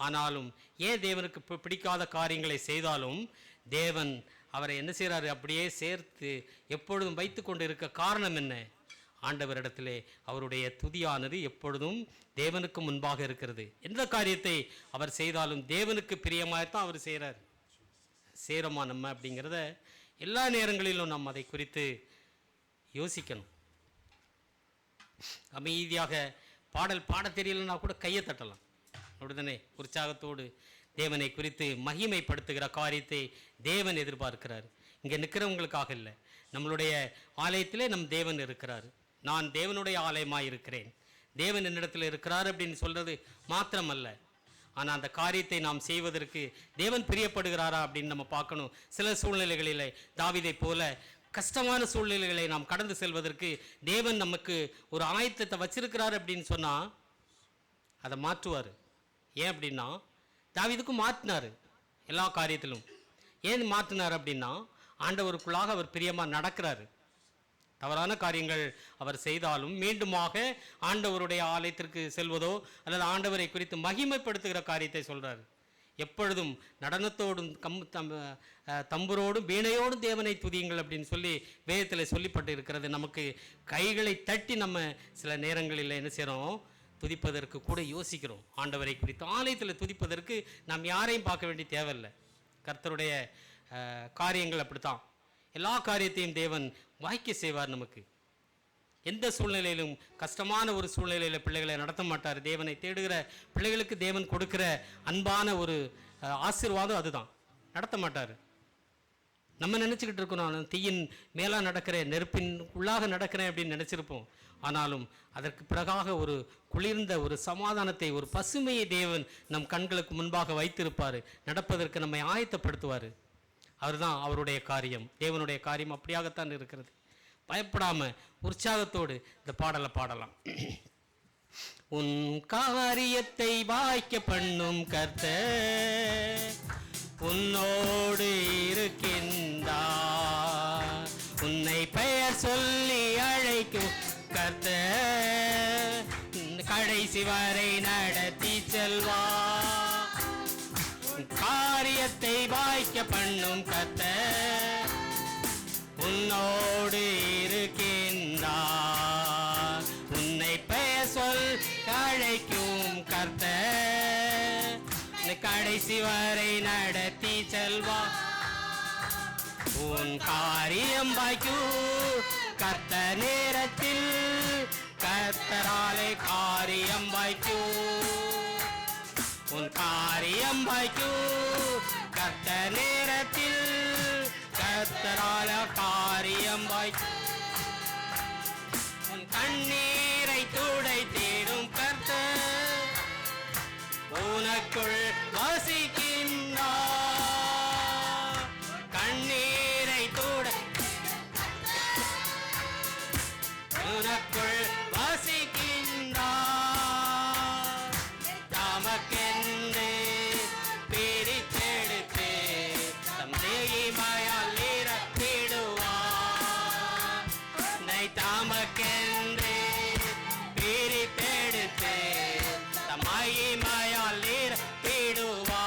ஆனாலும் ஏன் தேவனுக்கு பிடிக்காத காரியங்களை செய்தாலும் தேவன் அவரை என்ன செய்கிறாரு, அப்படியே சேர்த்து எப்பொழுதும் வைத்து கொண்டு இருக்க காரணம் என்ன? ஆண்டவரிடத்திலே அவருடைய துதியானது எப்பொழுதும் தேவனுக்கு முன்பாக இருக்கிறது. எந்த காரியத்தை அவர் செய்தாலும் தேவனுக்கு பிரியமாகத்தான் அவர் செய்கிறார். சேரமா நம்ம அப்படிங்கிறத எல்லா நேரங்களிலும் நாம் அதை குறித்து யோசிக்கணும். அமைதியாக பாடல் பாட தெரியலன்னா கூட கையை தட்டலாம். அப்படிதானே? உற்சாகத்தோடு தேவனை குறித்து மகிமைப்படுத்துகிற காரியத்தை தேவன் எதிர்பார்க்கிறார். இங்கே நிற்கிறவங்களுக்காக இல்லை, நம்மளுடைய ஆலயத்திலே நம் தேவன் இருக்கிறார். நான் தேவனுடைய ஆலயமாக இருக்கிறேன், தேவன் என்னிடத்தில் இருக்கிறார் அப்படின்னு சொல்கிறது மாத்திரமல்ல, ஆனால் அந்த காரியத்தை நாம் செய்வதற்கு தேவன் பிரியப்படுகிறாரா அப்படின்னு நம்ம பார்க்கணும். சில சூழ்நிலைகளில் தாவீதை போல கஷ்டமான சூழ்நிலைகளை நாம் கடந்து செல்வதற்கு தேவன் நமக்கு ஒரு ஆயத்தத்தை வச்சிருக்கிறார் அப்படின்னு சொன்னால் அதை மாற்றுவார். ஏன் அப்படின்னா, தாவீதுக்கும் மாற்றினார் எல்லா காரியத்திலும். ஏன் மாற்றினார் அப்படின்னா, ஆண்டவருக்குள்ளாக அவர் பிரியமாக நடக்கிறாரு. தவறான காரியங்கள் அவர் செய்தாலும் மீண்டுமாக ஆண்டவருடைய ஆலயத்திற்கு செல்வதோ அல்லது ஆண்டவரை குறித்து மகிமைப்படுத்துகிற காரியத்தை சொல்கிறார். எப்பொழுதும் நடனத்தோடும் தம்புரோடும் வீணையோடும் தேவனை துதியுங்கள் அப்படின்னு சொல்லி வேதத்தில் சொல்லப்பட்டு இருக்கிறது. நமக்கு கைகளை தட்டி நம்ம சில நேரங்களில் என்ன செய்கிறோம், துதிப்பதற்கு கூட யோசிக்கிறோம். ஆண்டவரை குறித்து ஆலயத்தில் துதிப்பதற்கு நாம் யாரையும் பார்க்க வேண்டிய தேவையில்லை. கர்த்தருடைய காரியங்கள் அப்படித்தான். எல்லா காரியத்தையும் தேவன் வாய்க்க செய்வார். நமக்கு எந்த சூழ்நிலையிலும் கஷ்டமான ஒரு சூழ்நிலையில் பிள்ளைகளை நடத்த மாட்டார். தேவனை தேடுகிற பிள்ளைகளுக்கு தேவன் கொடுக்கிற அன்பான ஒரு ஆசீர்வாதம் அதுதான். நடத்த மாட்டார். நம்ம நினச்சிக்கிட்டு இருக்கோம், நான் தீயின் மேலாக நடக்கிறேன், நெருப்பின் உள்ளாக நடக்கிறேன் அப்படின்னு நினச்சிருப்போம். ஆனாலும் அதற்கு பிறகாக ஒரு குளிர்ந்த ஒரு சமாதானத்தை, ஒரு பசுமையை தேவன் நம் கண்களுக்கு முன்பாக வைத்திருப்பார். நடப்பதற்கு நம்மை ஆயத்தப்படுத்துவார். அவர்தான் அவருடைய காரியம். தேவனுடைய காரியம் அப்படியாகத்தான் இருக்கிறது. பயப்படாமல் உற்சாகத்தோடு இந்த பாடலை பாடலாம். உன் காரியத்தை வாய்க்க பண்ணும் கர்த்தர் உன்னோடு இருக்கின்றார். உன்னை பெயர் சொல்லி அழைக்கும் கர்த்தர் கடைசி வரை நடத்தி செல்வார். காரியத்தை வாய்க்க பண்ணும் கர்த்தர் உன்னோடு இருக்கின்றார். உன்னை பெயர் சொல் அழைக்கும் கர்த்தர் கடைசி வரை நடத்தி செல்வார். உன் காரியம் வாய்க்கும் கர்த்தர் நேரத்தில் கர்த்தராலே காரியம் வாய்க்கும். உன் காரியம் வாய்க்கும் தக்க நேரத்தில் கர்த்தரால காரியம் வாய்க்கும். உன் கண்ணீரை துடைத்திடும் கர்த்தர் உனக்குள் வசிக்கின்றார். கண்ணீரை உனக்குள் வசிக்கின்றார். தமக்கென்று பிரித்தெடுத்து தம் தேகிமையால் நிரப்பிடுவார். தமக்கென்று பிரித்தெடுத்து தம் மகிமையால் நிரப்பிடுவார்.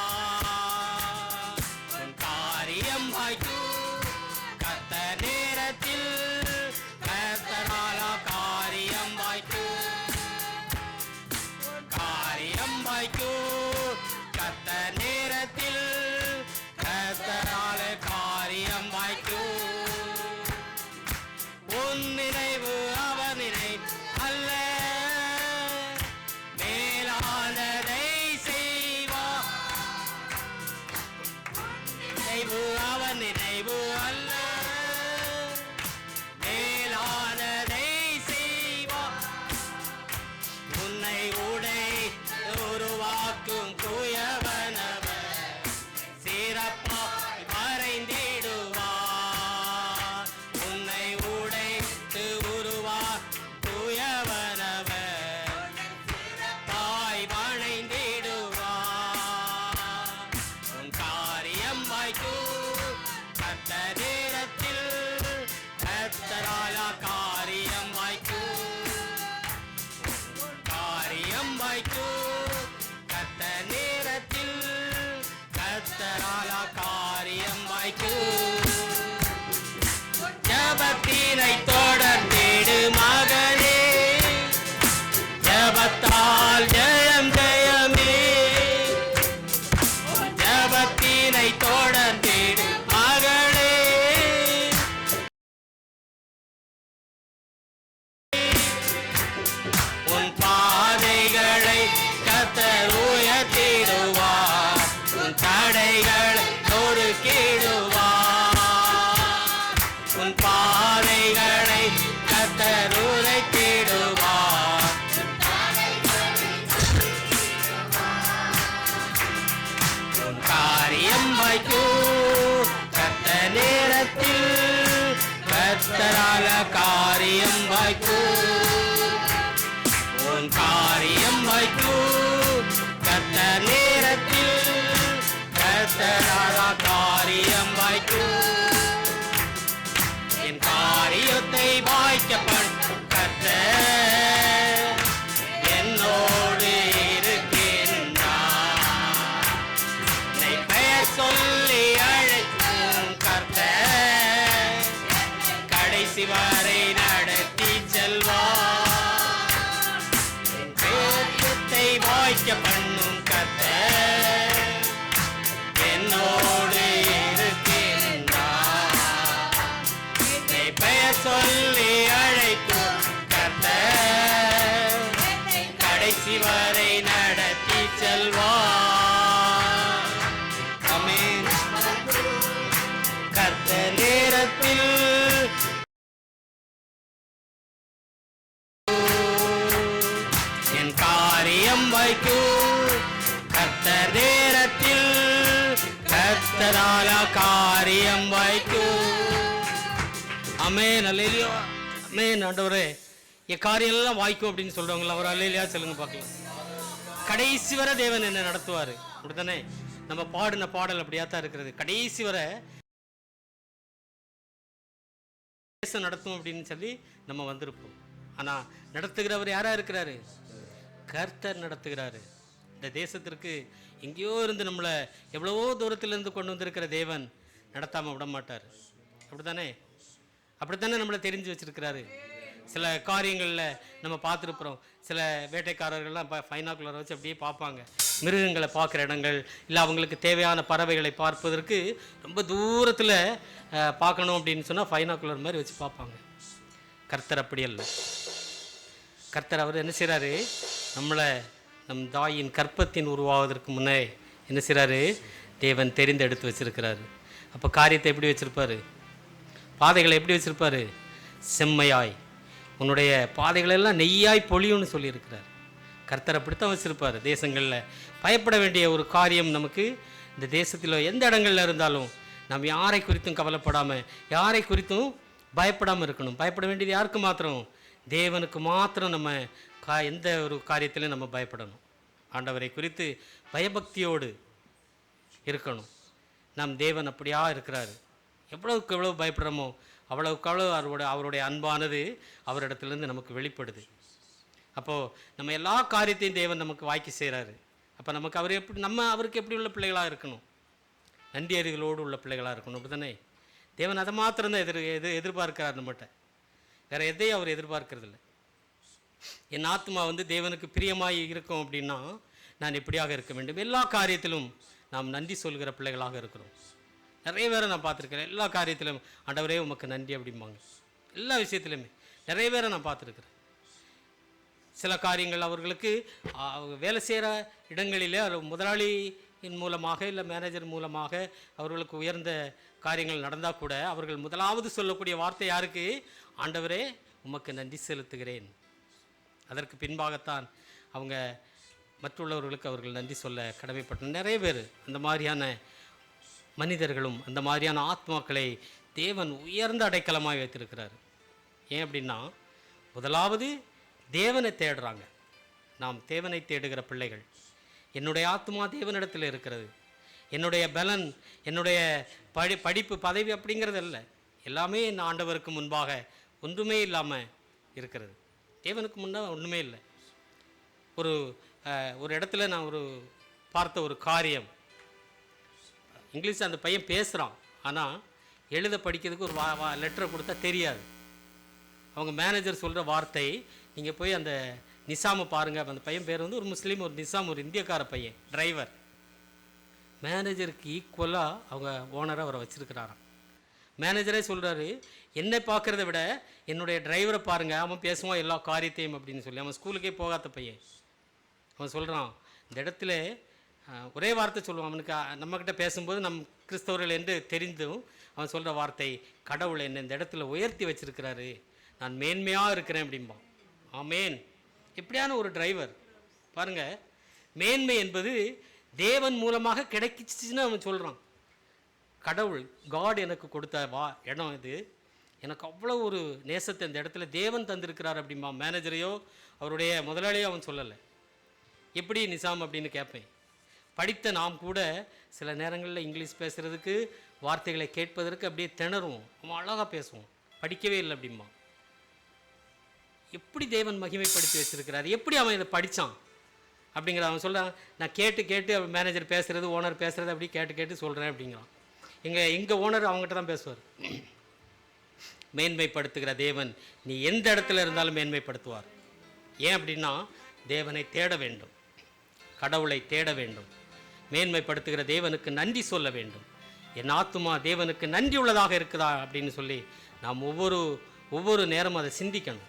உன் காரியம் வாய்க்கும் கர்த்தர் நேரத்தில் கர்த்தரால் காரியம் வாய்க்கும். காரியம் வாய்க்கும் கர்த்தர் நேரத்தில் கர்த்தரால் காரியம் வாய்க்கும். உன் நினைவு அவர் நினைவு அல்ல, மேலானதை செய்வார். நினைவு அவர் நினைவு அல்ல, மேலானதை செய்வார். உன்னை உடை உருவாக்கும் தூயவனவர் சிறப்பாய் மறைந்திடுவார். உன்னை உடைத்து உருவாக்கும் தூயவனவர் சிறப்பாய் மறைந்திடுவார். உன் காரியம் வாய்க்கும் கர்த்தர் நேரத்தில் கர்த்தரால் காரியம் வாய்க்கும். காரியம் வாய்க்கும் கர்த்தர் நேரத்தில் கர்த்தரால் காரியம் வாய்க்கும். ஜபத்தினை தொடர்ந்திடு மகனே, ஜபத்தால் ஜெயம் ஜெயமே. ஜபத்தினை தொடர்ந்திடு மகளே, உன் பாதைகளை கர்த்தர் உயர்த்திடுவார். உன் தடைகளை நொறுக்கிடுவார். உன் பாதைகளை கர்த்தர் உரைத்திடுவார். உன் காரியம் வாய்க்கும் கர்த்தர் நேரத்தில் கர்த்தரால காரியம் வாய்க்கும். உன் காரியம் வாய்க்கும் கர்த்தர் நேரத்தில் கர்த்தரால காரியம் வாய்க்கும். என் காரியத்தை வாய்க்கப்படும் கர்த்தர் என்னோடு இருக்கின்றார். என்னை பெயர் சொல்லி அழைக்கும் கர்த்தர் கடைசி வரை நடத்தி செல்வார். என் காரியத்தை வாய்க்க பண்ணும் கர்த்தர் என்னோடு இருக்கின்றார். என்னை பெயர் சொல்லி அழைக்கும் கர்த்தர் கடைசி வரை நடத்தி செல்வார். ஆமென். கர்த்தர் நேரத்தில் என் காரியம் வாய்க்கும் கர்த்தர் நேரத்தில் கர்த்தரால காரியம் வாய்க்கும். ஆமென். அல்லேலூயா. ஆமென். ஆண்டவரே, என் காரியம் எல்லாம் வாய்க்கும் அப்படின்னு சொல்றவங்களா ஒரு அல்லேலூயா சொல்லுங்க பார்க்கலாம். கடைசி வரை தேவன் என்ன நடத்துவாரு. அப்படித்தானே நம்ம பாடின பாடல் அப்படியாத்தான் இருக்கிறது. கடைசி வரை நடத்தும் அப்படின்னு சொல்லி நம்ம வந்திருப்போம். ஆனா நடத்துகிறவர் யாரா இருக்கிறாரு? கர்த்தர் நடத்துகிறாரு. இந்த தேசத்திற்கு எங்கேயோ இருந்து நம்மளை எவ்வளவோ தூரத்திலிருந்து கொண்டு வந்திருக்கிற தேவன் நடத்தாமல் விட மாட்டார். அப்படித்தானே நம்மளை தெரிஞ்சு வச்சிருக்கிறாரு. சில காரியங்களில் நம்ம பார்த்துருக்குறோம். சில வேட்டைக்காரர்கள்லாம் ஃபைனாக்குலரை வச்சு அப்படியே பார்ப்பாங்க. மிருகங்களை பார்க்குற இடங்கள் இல்லை அவங்களுக்கு தேவையான பறவைகளை பார்ப்பதற்கு ரொம்ப தூரத்தில் பார்க்கணும் அப்படின்னு சொன்னால் ஃபைனாக்குலர் மாதிரி வச்சு பார்ப்பாங்க. கர்த்தர் அப்படி அல்ல. கர்த்தர் அவர் என்ன செய்கிறாரு? நம்மளை நம் தாயின் கற்பத்தின் உருவாவதற்கு முன்னே என்ன செய்கிறாரு? தேவன் தெரிந்தெடுத்து வச்சிருக்கிறாரு. அப்போ காரியத்தை எப்படி வச்சுருப்பார்? பாதைகளை எப்படி வச்சுருப்பார்? செம்மையாய், உன்னுடைய பாதைகளெல்லாம் நெய்யாய் பொழியும்னு சொல்லியிருக்கிறார். கர்த்தர் அப்படித்தான் வச்சுருப்பார். தேசங்களில் பயப்பட வேண்டிய ஒரு காரியம் நமக்கு இந்த தேசத்தில் எந்த இடங்களில் இருந்தாலும் நாம் யாரை குறித்தும் கவலைப்படாமல், யாரை குறித்தும் பயப்படாமல் இருக்கணும். பயப்பட வேண்டியது யாருக்கு மாத்திரம்? தேவனுக்கு மாத்திரம் நம்ம எந்த ஒரு காரியத்திலையும் நம்ம பயப்படணும். ஆண்டவரை குறித்து பயபக்தியோடு இருக்கணும். நம் தேவன் அப்படியா இருக்கிறாரு. எவ்வளவுக்கு எவ்வளோ பயப்படுறோமோ அவ்வளவுக்கு அவ்வளோ அவருடைய அன்பானது அவரிடத்துலேருந்து நமக்கு வெளிப்படுது. அப்போது நம்ம எல்லா காரியத்தையும் தேவன் நமக்கு வாய்க்கு செய்கிறாரு. அப்போ நமக்கு அவருக்கு எப்படி உள்ள பிள்ளைகளாக இருக்கணும்? நன்றி அறிகளோடு உள்ள பிள்ளைகளாக இருக்கணும். அப்படி தானே? தேவன் அதை மாத்திரம்தான் எதிர்பார்க்கிறார் நம்மகிட்ட. வேறு எதையும் அவர் எதிர்பார்க்கறதில்ல. என் ஆத்மா தேவனுக்கு பிரியமாய் இருக்கும் அப்படின்னா நான் எப்படியாக இருக்க வேண்டும்? எல்லா காரியத்திலும் நாம் நன்றி சொல்கிற பிள்ளைகளாக இருக்கிறோம். நிறைய பேரை நான் பார்த்துருக்கிறேன். எல்லா காரியத்திலும் ஆண்டவரே உமக்கு நன்றி அப்படிம்பாங்க. எல்லா விஷயத்துலையுமே நிறைய பேரை நான் பார்த்துருக்குறேன். சில காரியங்கள் அவர்களுக்கு வேலை செய்கிற இடங்களிலே முதலாளியின் மூலமாக இல்லை மேனேஜர் மூலமாக அவர்களுக்கு உயர்ந்த காரியங்கள் நடந்தால் கூட அவர்கள் முதலாவது சொல்லக்கூடிய வார்த்தை யாருக்கு? ஆண்டவரே உமக்கு நன்றி செலுத்துகிறேன். அதற்கு பின்பாகத்தான் அவங்க மற்றுள்ளவர்களுக்கு அவர்கள் நன்றி சொல்ல கடமைப்பட்ட நிறைய பேர். அந்த மாதிரியான மனிதர்களும் அந்த மாதிரியான ஆத்மாக்களை தேவன் உயர்ந்த அடைக்கலமாக வைத்திருக்கிறார். ஏன் அப்படின்னா, முதலாவது தேவனை தேடுறாங்க. நாம் தேவனை தேடுகிற பிள்ளைகள். என்னுடைய ஆத்மா தேவனிடத்தில் இருக்கிறது. என்னுடைய பலன், என்னுடைய படிப்பு, பதவி அப்படிங்கிறது அல்ல. எல்லாமே என் ஆண்டவருக்கு முன்பாக ஒன்றுமே இல்லாமல் இருக்கிறது. தேவனுக்கு முன்னாக ஒன்றுமே இல்லை. ஒரு இடத்துல நான் பார்த்த ஒரு காரியம், இங்கிலீஷ் அந்த பையன் பேசுகிறான், ஆனால் எழுத படிக்கிறதுக்கு ஒரு லெட்டரை கொடுத்தா தெரியாது. அவங்க மேனேஜர் சொல்கிற வார்த்தை, நீங்கள் போய் அந்த நிசாமை பாருங்கள். அந்த பையன் பேர் ஒரு முஸ்லீம், ஒரு நிசாம், ஒரு இந்தியக்கார பையன், டிரைவர். மேனேஜருக்கு ஈக்குவலாக அவங்க ஓனரை அவரை வச்சுருக்கிறாராம். மேனேஜரே சொல்கிறாரு, என்னை பார்க்குறத விட என்னுடைய டிரைவரை பாருங்கள், அவன் பேசுவான் எல்லா காரியத்தையும் அப்படின்னு சொல்லி. அவன் ஸ்கூலுக்கே போகாத பையன். அவன் சொல்கிறான், இந்த இடத்துல ஒரே வார்த்தை சொல்லுவான். அவனுக்கு நம்மக்கிட்ட பேசும்போது நம் கிறிஸ்தவர்கள் என்று தெரிந்தும் அவன் சொல்கிற வார்த்தை, கடவுளை என்னை இந்த இடத்துல உயர்த்தி வச்சிருக்கிறாரு, நான் மேன்மையாக இருக்கிறேன் அப்படிம்பான். ஆமேன். எப்படியான ஒரு டிரைவர் பாருங்கள். மேன்மை என்பது தேவன் மூலமாக கிடைச்சிச்சுன்னு அவன் சொல்கிறான். கடவுள், காட் எனக்கு கொடுத்த இடம் இது, எனக்கு அவ்வளோ ஒரு நேசத்தை இந்த இடத்துல தேவன் தந்திருக்கிறார் அப்படிம்பா. மேனேஜரையோ அவருடைய முதலாளியோ அவன் சொல்லலை. எப்படி நிசாம் அப்படின்னு கேட்பேன். படித்த நாம் கூட சில நேரங்களில் இங்கிலீஷ் பேசுகிறதுக்கு, வார்த்தைகளை கேட்பதற்கு அப்படியே திணறுவோம். அவன் அழகாக பேசுவோம். படிக்கவே இல்லை அப்படிம்பா. எப்படி தேவன் மகிமைப்படுத்தி வச்சிருக்கிறார், எப்படி அவன் இதை படித்தான் அப்படிங்கிற அவன் சொல்கிறான். நான் கேட்டு அவன் மேனேஜர் பேசுகிறது, ஓனர் பேசுகிறது அப்படி கேட்டு சொல்கிறேன் அப்படிங்கிறான். எங்கள் ஓனர் அவங்ககிட்ட தான் பேசுவார். மேன்மைப்படுத்துகிற தேவன் நீ எந்த இடத்துல இருந்தாலும் மேன்மைப்படுத்துவார். ஏன் அப்படின்னா, தேவனை தேட வேண்டும், கடவுளை தேட வேண்டும், மேன்மைப்படுத்துகிற தேவனுக்கு நன்றி சொல்ல வேண்டும். என் ஆத்துமா தேவனுக்கு நன்றி உள்ளதாக இருக்குதா அப்படின்னு சொல்லி நாம் ஒவ்வொரு நேரமும் அதை சிந்திக்கணும்.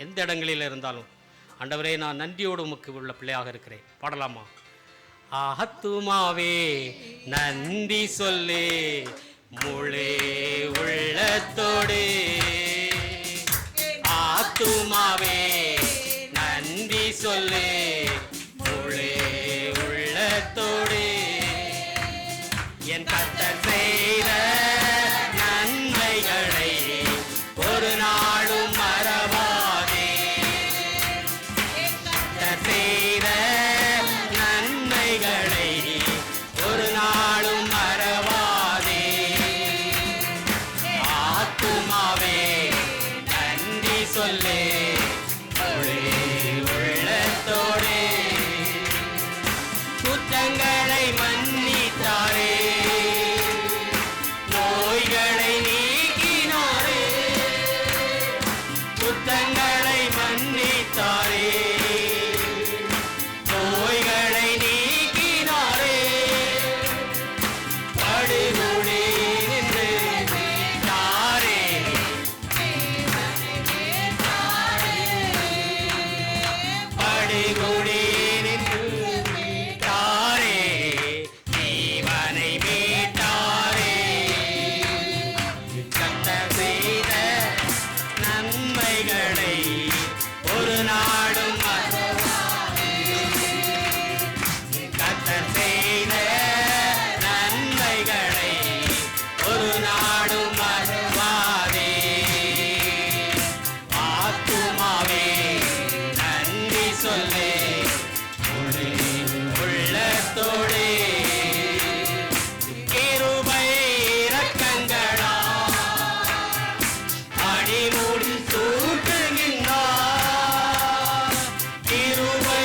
எந்த இடங்களில் இருந்தாலும், ஆண்டவரே நான் நன்றியோடு உமக்கு உள்ள பிள்ளையாக இருக்கிறேன். பாடலாமா? ஆத்துமாவே நன்றி சொல்லு முழே உள்ளத்தோடு, ஆத்துமாவே நன்றி சொல்லு முழே உள்ளத்தோடு, என் கர்த்தர் செய்த நன்மைகளை ஒரு நாளும் மறவாதே. கர்த்தர் செய்த நன்மைகளை ஒரு நாளும் மறவாதே. ஆத்துமாவே நன்றி சொல்லு உள்ளத்தோடே, குற்றங்களை மன்னித்தாரே, நோய்களை நீக்கினாரே, குற்றங்களை மன்னித்தாரே, நோய்களை நீக்கினாரே, படுகொலை நின்று தாரே, ஒரு நாடும் மறவாதே. ஆத்துமாவே நன்றி சொல்லே முழு உள்ளத்தோடே. கிருபை இரக்கங்களா அடிமுடி சூட்டுகின்றார். கிருபை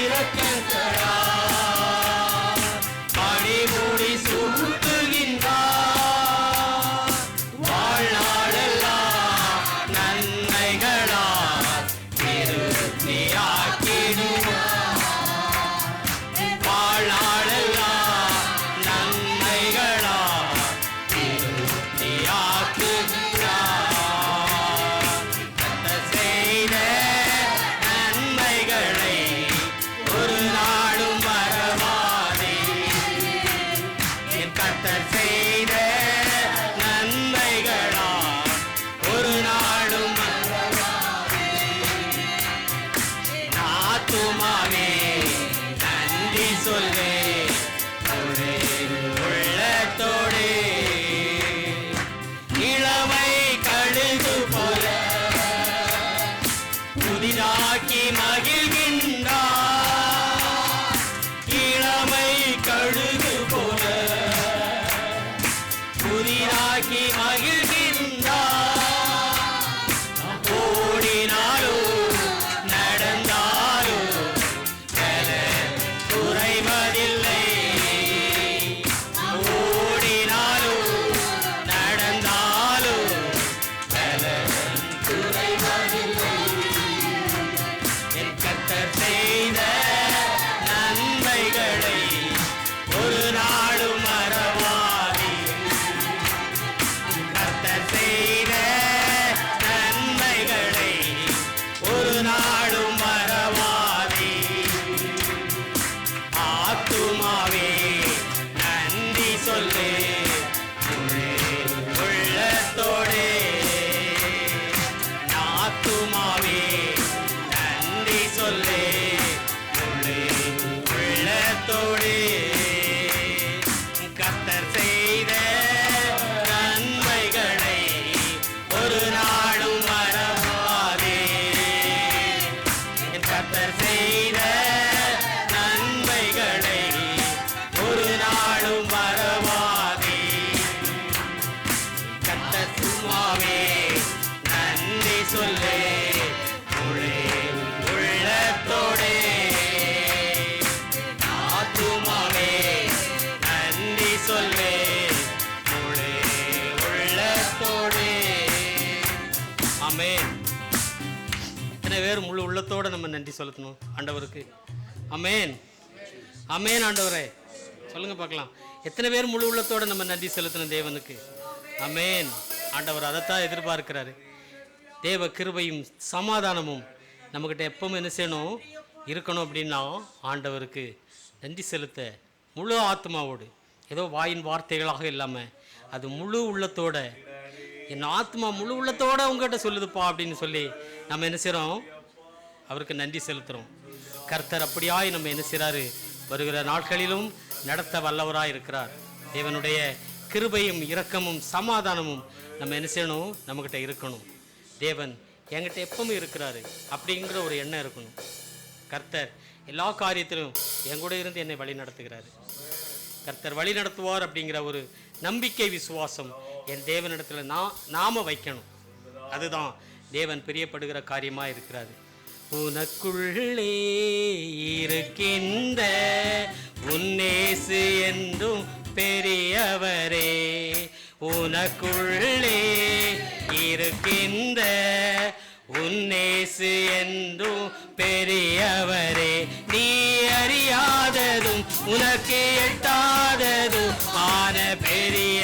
இரக்கங்களா அடிமுடி சூட்டுகின்றார். வாழ்நாளெல்லாம் நன்மைகளா திருப்தியாக்கிடுவார். வாழ்நாளெல்லாம் நன்மைகளா திருப்தியாக்குகிறார். கர்த்தர் செய்த நன்மைகளை ஒரு நாளும் மறவாதே. என் கர்த்தர் செய்த நன்மைகளா ஒரு நாளும் மறவாதே. ஆத்துமாவே நன்றி சொல்வே முழு உள்ளத்தோடே. இளமை கழுகு போல புதிதாக்கி மகிழ்கின்றார். இளமை கழுகு போல புதிதாக்கி மகிழ்கின்றார். ஓடினாலும் நடந்தாலும் பலன் குறைவதில்லை. ஓடினாலும் நடந்தாலும் பலன் குறைவதில்லை. என் கர்த்தர் செய்த நன்மைகளை ஒரு நாளும் மறவாதே. கர்த்தர் செய்த நன்மைகளை ஒரு நாளும் மறவாதே. ஆத்துமாவே நன்றி சொல்லே முழு உள்ளத்தோடே. ஆத்துமாவே நன்றி சொல்லே முழு உள்ளத்தோடே. கர்த்தர் செய்த நன்மைகளை ஒரு நாளும் மறவாதே. என் கர்த்தர் செய்த நன்மைகளை ஒரு நாளும் மறவாதே. கர்த்தர் சும்மாவே நன்றி சொல்லே முழு உள்ளத்தோடே. ஆத்துமாவே நன்றி சொல்லே முழு உள்ளத்தோடே. ஆமென். எத்தனை பேர் முழு உள்ளத்தோட நம்ம நன்றி சொல்லணும் ஆண்டவருக்கு? ஆமென். ஆமென். ஆண்டவரே சொல்லுங்க பார்க்கலாம். எத்தனை பேர் முழு உள்ளத்தோட நம்ம நன்றி செலுத்தணும் தேவனுக்கு? ஆமென். ஆண்டவர் அதைத்தான் எதிர்பார்க்கிறாரு. தேவ கிருபையும் சமாதானமும் நம்மக்கிட்ட எப்பவும் என்ன செய்யணும்? இருக்கணும். அப்படின்னா ஆண்டவருக்கு நன்றி செலுத்த முழு ஆத்மாவோடு, ஏதோ வாயின் வார்த்தைகளாக இல்லாமல் அது முழு உள்ளத்தோட, என் ஆத்மா முழு உள்ளத்தோட உங்ககிட்ட சொல்லுதுப்பா அப்படின்னு சொல்லி நம்ம என்ன செய்கிறோம்? அவருக்கு நன்றி செலுத்துகிறோம். கர்த்தர் அப்படியாய் நம்ம என்ன செய்கிறாரு? வருகிற நாட்களிலும் நடத்த வல்லவராக இருக்கிறார். தேவனுடைய கிருபையும் இரக்கமும் சமாதானமும் நம்ம என்ன செய்யணும்? நம்மக்கிட்ட இருக்கணும். தேவன் என்கிட்ட எப்பவும் இருக்கிறாரு அப்படிங்கிற ஒரு எண்ணம் இருக்கணும். கர்த்தர் எல்லா காரியத்திலும் என் கூட இருந்து என்னை வழி நடத்துகிறாரு. கர்த்தர் வழி நடத்துவார் அப்படிங்கிற ஒரு நம்பிக்கை விசுவாசம் என் தேவனிடத்தில் நாம வைக்கணும். அதுதான் தேவன் பிரியப்படுகிற காரியமாக இருக்கிறாரு. உனக்குள்ளே இருக்கின்ற உன்னேசு என்றும் பெரியவரே, உனக்குள்ளே இருக்கின்ற உன்னேசு என்றும் பெரியவரே, நீ அறியாததும் உனக்கு எட்டாததும் ஆன பெரிய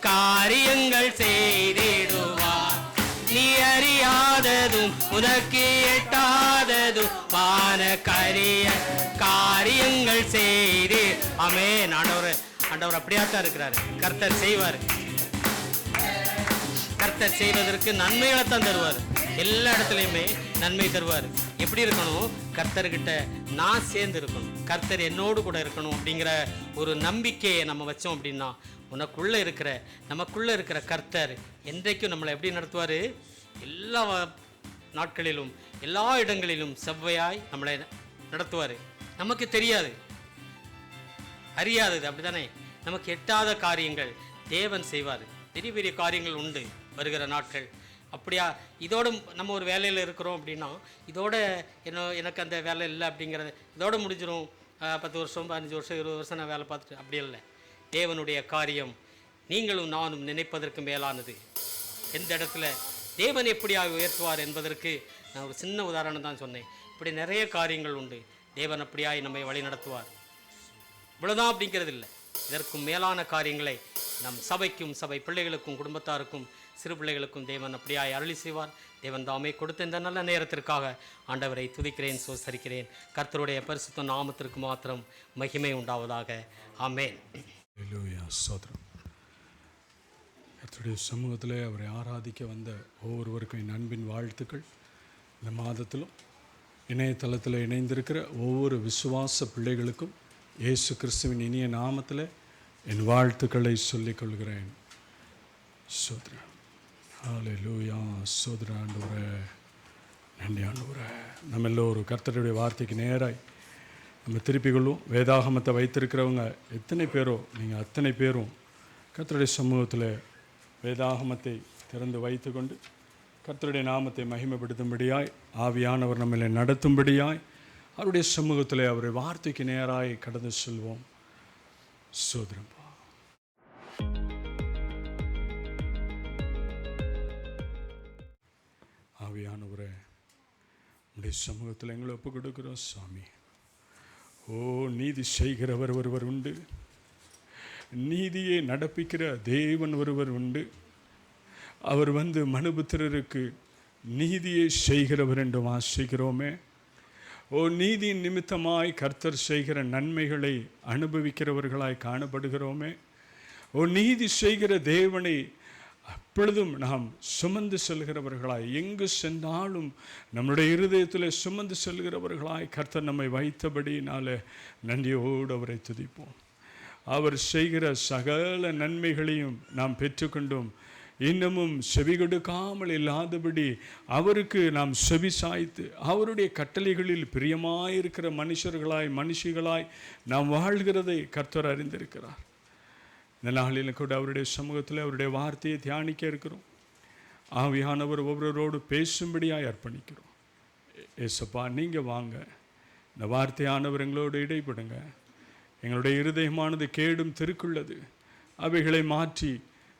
காரியங்கள் செய்திடுவார். நீ அறியாததும் உனக்கு எட்டாததும் ஆன கரிய காரியங்கள் செய்து. ஆமென். ஆண்டவர் அப்படியாத்தான் இருக்கிறாரு. கர்த்தர் செய்வார். கர்த்தர் செய்வதற்கு நன்மைகளைத்தான் தருவார். எல்லா இடத்துலையுமே நன்மை தருவார். எப்படி இருக்கணும்? கர்த்தர்கிட்ட நான் சேர்ந்து இருக்கணும், கர்த்தர் என்னோடு கூட இருக்கணும் அப்படிங்கிற ஒரு நம்பிக்கையை நம்ம வச்சோம் அப்படின்னா உனக்குள்ளே இருக்கிற நமக்குள்ளே இருக்கிற கர்த்தர் என்றைக்கும் நம்மளை எப்படி நடத்துவார்? எல்லா நாட்களிலும் எல்லா இடங்களிலும் செவ்வையாய் நம்மளை நடத்துவார். நமக்கு தெரியாது, அறியாதது, அப்படித்தானே? நமக்கு எட்டாத காரியங்கள் தேவன் செய்வார். பெரிய பெரிய காரியங்கள் உண்டு வருகிற நாட்கள். அப்படியா, இதோடு நம்ம ஒரு வேலையில் இருக்கிறோம் அப்படின்னா இதோட எனக்கு அந்த வேலை இல்லை அப்படிங்கிறது இதோடு முடிஞ்சிடும். 10 வருஷம் 15 வருஷம் 20 வருஷம் நான் வேலை பார்த்துட்டு அப்படி இல்லை. தேவனுடைய காரியம் நீங்களும் நானும் நினைப்பதற்கு மேலானது. எந்த இடத்துல தேவன் எப்படியாக உயர்த்துவார் என்பதற்கு நான் ஒரு சின்ன உதாரணம் தான் சொன்னேன். இப்படி நிறைய காரியங்கள் உண்டு. தேவன் அப்படியாய் நம்மை வழி நடத்துவார். இவ்வளோதான் அப்படிங்கிறது இல்லை. இதற்கும் மேலான காரியங்களை நம் சபைக்கும் சபை பிள்ளைகளுக்கும் குடும்பத்தாருக்கும் சிறு பிள்ளைகளுக்கும் தேவன் அப்படியாய் அருளி செய்வார். தேவன் தாமே கொடுத்த இந்த நல்ல நேரத்திற்காக ஆண்டவரை துதிக்கிறேன், சோசரிக்கிறேன். கர்த்தருடைய பரிசுத்த நாமத்திற்கு மாத்திரம் மகிமை உண்டாவதாக. ஆமென். ஸ்தோத்திரம். கர்த்தருடைய சமூகத்தில் அவரை ஆராதிக்க வந்த ஒவ்வொருவருக்கும் என் அன்பின் வாழ்த்துக்கள். இந்த மாதத்திலும் இணையதளத்தில் இணைந்திருக்கிற ஒவ்வொரு விசுவாச பிள்ளைகளுக்கும் இயேசு கிறிஸ்துவின் இனிய நாமத்தில் என் வாழ்த்துக்களை சொல்லிக் கொள்கிறேன். ஸ்தோத்திரம். ஹல்லேலூயா. ஸ்தோத்திரம் ஆண்டவரே, நன்றி ஆண்டவரே. நம்ம எல்லோரும் கர்த்தருடைய வார்த்தைக்கு நேராய் நம்ம திருப்பிக் கொள்வோம். வேதாகமத்தை வைத்திருக்கிறவங்க எத்தனை பேரோ நீங்கள் அத்தனை பேரும் கர்த்தருடைய சமூகத்தில் வேதாகமத்தை திறந்து வைத்து கொண்டு கர்த்தருடைய நாமத்தை மகிமைப்படுத்தும்படியாய் ஆவியானவர் நம்மளை நடத்தும்படியாய் அவருடைய சமூகத்தில் அவருடைய வார்த்தைக்கு நேராய் கடந்து செல்வோம். ஸ்தோத்திரம். ஆவியானவரே, உடைய சமூகத்தில் எங்களை ஒப்பு கொடுக்கிறோம் சாமி. ஓ, நீதி செய்கிறவர் ஒருவர் உண்டு, நீதியை நடப்பிக்கிற தேவன் ஒருவர் உண்டு. அவர் மனுபுத்திரருக்கு நீதியை செய்கிறவர் என்று வாசிக்கிறோமே. ஓ, நீதியின் நிமித்தமாய் கர்த்தர் செய்கிற நன்மைகளை அனுபவிக்கிறவர்களாய் காணப்படுகிறோமே. ஓ, நீதி செய்கிற தேவனை அப்பொழுதும் நாம் சுமந்து செல்கிறவர்களாய், எங்கு சென்றாலும் நம்முடைய இருதயத்தில் சுமந்து செல்கிறவர்களாய் கர்த்தர் நம்மை வைத்தபடியினால நன்றியோடு அவரை துதிப்போம். அவர் செய்கிற சகல நன்மைகளையும் நாம் பெற்றுக்கொண்டும் இன்னமும் செவி கொடுக்காமல் இல்லாதபடி அவருக்கு நாம் செவி சாய்த்து அவருடைய கட்டளைகளில் பிரியமாயிருக்கிற மனுஷிகளாய் நாம் வாழ்கிறதை கர்த்தர் அறிந்திருக்கிறார். இந்த நாளில் கூட அவருடைய சமூகத்தில் அவருடைய வார்த்தையை தியானிக்க இருக்கிறோம். ஆவியானவர் ஒவ்வொருவரோடு பேசும்படியாய் அர்ப்பணிக்கிறோம். ஏசப்பா, நீங்கள் வாங்க, இந்த வார்த்தையானவர் எங்களோடு இடைப்படுங்க. எங்களுடைய இருதயமானது கேடும் திருக்குள்ளது, அவைகளை மாற்றி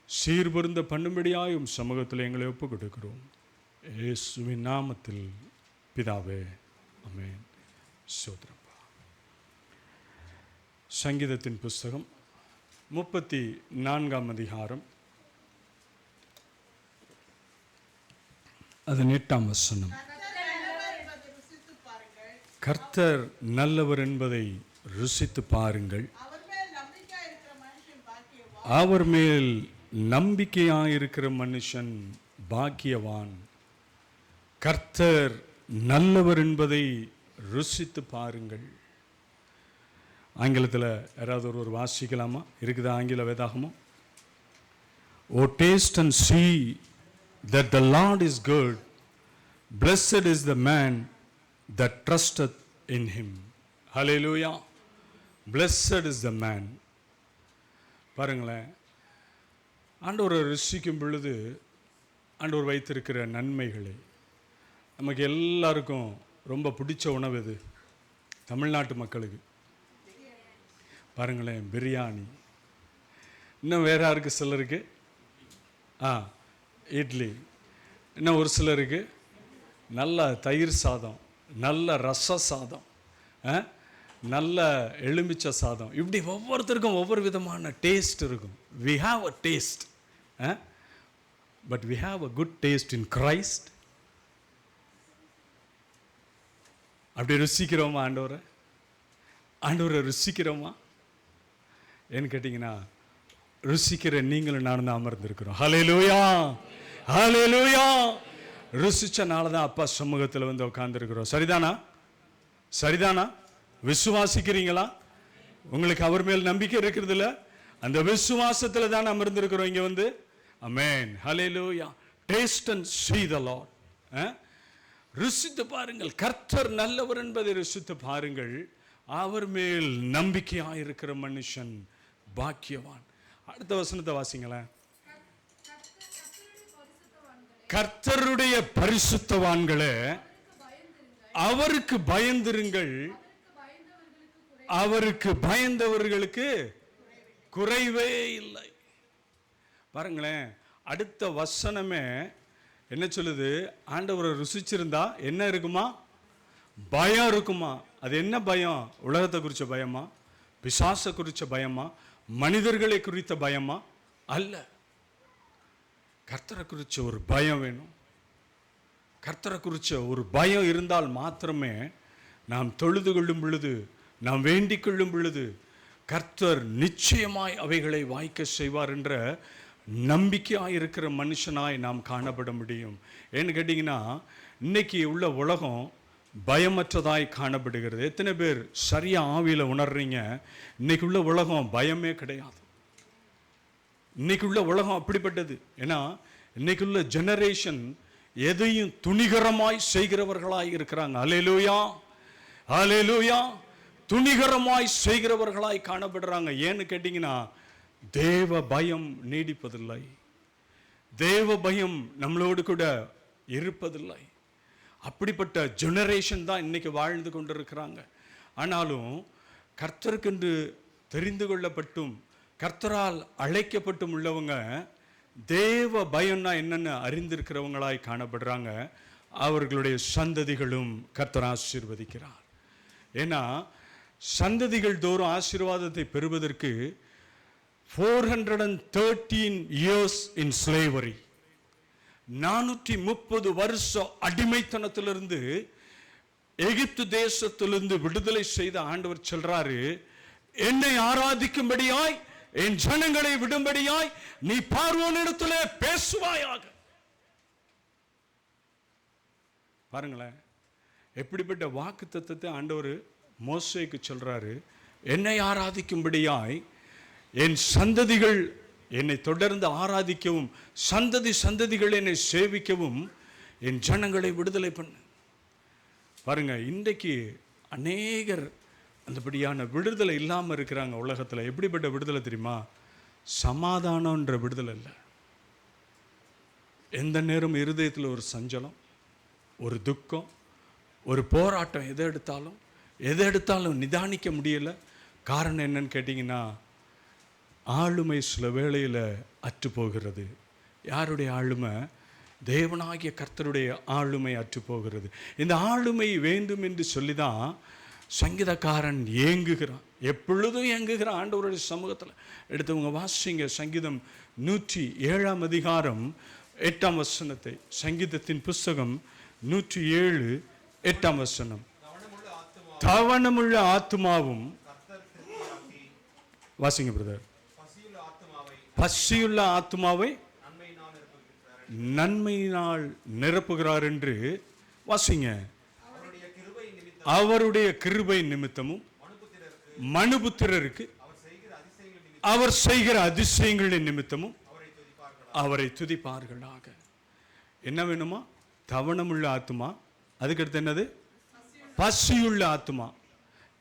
சீர்பொருந்த பண்ணும்படியாயும் சமூகத்தில் எங்களை ஒப்பு கொடுக்கிறோம். இயேசுவின் நாமத்தில் பிதாவே, ஆமென். ஸ்தோத்திரப்பா. சங்கீதத்தின் புஸ்தகம் 34ஆம் அதிகாரம் அதன் 8ஆம் வசனம். கர்த்தர் நல்லவர் என்பதை ருசித்து பாருங்கள், அவர் மேல் நம்பிக்கையாயிருக்கிற மனுஷன் பாக்கியவான். கர்த்தர் நல்லவர் என்பதை ருசித்து பாருங்கள். ஆங்கிலத்தில் யாராவது ஒரு வாசிக்கலாமா? இருக்குதா ஆங்கில வேதாகமோ? O, taste and see that the Lord is good, blessed is the man that trusteth in him. Hallelujah. Blessed is the man. பாருங்களேன், ஆண்டவரை ருசிக்கும் பொழுது ஆண்டவர் வைத்திருக்கிற நன்மைகளை, நமக்கு எல்லாருக்கும் ரொம்ப பிடிச்ச உணவு எது? தமிழ்நாட்டு மக்களுக்கு பாருங்களேன், பிரியாணி. இன்னும் வேற யாருக்கு? சிலருக்கு இட்லி. இன்னும் ஒரு சிலருக்கு நல்ல தயிர் சாதம், நல்ல ரச சாதம், நல்ல எலுமிச்சை சாதம். இப்படி ஒவ்வொருத்தருக்கும் ஒவ்வொரு விதமான டேஸ்ட் இருக்கும். we have a taste, but we have a good taste in Christ. அப்படி ருசிக்கிறோமா? ஆண்டவரை ருசிக்கிறோமா ஏன்னு கேட்டிங்கன்னா, ருசிக்கிற நீங்களும் நானும் தான் அமர்ந்திருக்கிறோம். ஹல்லேலூயா, ஹல்லேலூயா. ருசிச்சனால தான் அப்பா சமூகத்தில் உட்கார்ந்துருக்கிறோம். சரிதானா? விசுவாசிக்கிறீங்களா? உங்களுக்கு அவர் மேல் நம்பிக்கை இருக்கிறது இல்லை? அந்த விசுவாசத்துல தான் அமர்ந்திருக்கிறோம் இங்க வந்து. Amen, hallelujah. Taste and see the Lord. ருசித்து பாருங்கள், கர்த்தர் நல்லவர் என்பதை ருசித்து பாருங்கள். அவர் மேல் நம்பிக்கையாயிருக்கிற மனுஷன் பாக்கியவான். அடுத்த வசனத்தை வாசிங்களேன். கர்த்தருடைய பரிசுத்தவான்களே, அவருக்கு பயந்திருங்கள், அவருக்கு பயந்தவர்களுக்கு குறைவே இல்லை. பாருங்களேன், அடுத்த வசனமே என்ன சொல்லுது? ஆண்டவரை ருசிச்சிருந்தா என்ன இருக்குமா? பயம் இருக்குமா? அது என்ன பயம்? உலகத்தை குறித்த பயமா? பிசாசை குறித்த பயமா? மனிதர்களை குறித்த பயமா? அல்ல. கர்த்தரை குறித்த ஒரு பயம் வேணும். கர்த்தரை குறித்த ஒரு பயம் இருந்தால் மாத்திரமே நாம் தொழுது கொள்ளும் பொழுது, நாம் வேண்டிக் கொள்ளும் பொழுது கர்த்தர் நிச்சயமாய் அவைகளை வாய்க்க செய்வார் என்ற நம்பிக்கையாய் இருக்கிற மனுஷனாய் நாம் காணப்பட முடியும். ஏன்னு கேட்டிங்கன்னா, இன்னைக்கு உள்ள உலகம் பயமற்றதாய் காணப்படுகிறது. எத்தனை பேர் சரியா ஆவியில் உணர்றீங்க? இன்னைக்கு உள்ள உலகம் பயமே கிடையாது. இன்னைக்கு உள்ள உலகம் அப்படிப்பட்டது. ஏன்னா இன்னைக்குள்ள ஜெனரேஷன் எதையும் துணிகரமாய் செய்கிறவர்களாய் இருக்கிறாங்க. அல்லேலூயா, அல்லேலூயா. துணிகரமாய் செய்கிறவர்களாய் காணப்படுறாங்க. ஏன்னு கேட்டிங்கன்னா, தேவ பயம் நீடிப்பதில்லை. தேவ பயம் நம்மளோடு கூட இருப்பதில்லை. அப்படிப்பட்ட ஜெனரேஷன் தான் இன்னைக்கு வாழ்ந்து கொண்டிருக்கிறாங்க. ஆனாலும் கர்த்தருக்கென்று தெரிந்து கொள்ளப்பட்டும் கர்த்தரால் அழைக்கப்பட்டும் உள்ளவங்க தேவ பயம்னா என்னென்னு அறிந்திருக்கிறவங்களாய் காணப்படுறாங்க. அவர்களுடைய சந்ததிகளும் கர்த்தர் ஆசீர்வதிக்கிறார். ஏன்னா சந்ததிகள் தோறும் ஆசீர்வாதத்தை பெறுவதற்கு 413 years in slavery, 430 வருஷம் அடிமைத்தனத்திலிருந்து எகிப்து தேசத்திலிருந்து விடுதலை செய்த ஆண்டவர் சொல்றாரு, என்னை ஆராதிக்கும்படியாய் என் ஜனங்களை விடும்படியாய் நீ பார்வோனிடத்திலே பேசுவாயாக. பாருங்களேன், எப்படிப்பட்ட வாக்கு தத்தத்தை ஆண்டவர் மோசேக்கு சொல்றாரு. என்னை ஆராதிக்கும்படியாய் என் சந்ததிகள் என்னை தொடர்ந்து ஆராதிக்கவும், சந்ததி சந்ததிகள் என்னை சேவிக்கவும் என் ஜனங்களை விடுதலை பண்ணு. பாருங்க, இன்றைக்கு அநேகர் அந்தபடியான விடுதலை இல்லாமல் இருக்கிறாங்க உலகத்தில். எப்படிப்பட்ட விடுதலை தெரியுமா? சமாதானம்ன்ற விடுதலை இல்லை. எந்த நேரம் இருதயத்தில் ஒரு சஞ்சலம், ஒரு துக்கம், ஒரு போராட்டம். எதை எடுத்தாலும் நிதானிக்க முடியல. காரணம் என்னன்னு கேட்டிங்கன்னா, ஆளுமை சில வேளையில் அற்று போகிறது. யாருடைய ஆளுமை? தேவனாகிய கர்த்தருடைய ஆளுமை அற்று போகிறது. இந்த ஆளுமை வேண்டும் என்று சொல்லி தான் சங்கீதக்காரன் ஏங்குகிறான், எப்பொழுதும் ஏங்குகிறான் ஆண்டவருடைய சமூகத்தில். எடுத்தவங்க வாசிங்க, சங்கீதம் 107 அதிகாரம் 8 வசனத்தை. சங்கீதத்தின் புஸ்தகம் 107 8 வசனம். தவணமுள்ள ஆத்துமாவும், வாசிங்க பிரதர். பசியுள்ள ஆத்துமாவை நன்மையினால் நிரப்புகிறார் என்று வாசிங்க. அவருடைய கிருபை நிமித்தமும் மனுபுத்திரருக்கு அவர் செய்கிற அதிசயங்களின் நிமித்தமும் அவரை துதிப்பார்களாக. என்ன வேணுமா? தவணமுள்ள ஆத்துமா. அதுக்கடுத்து என்னது? பசியுள்ள ஆத்துமா.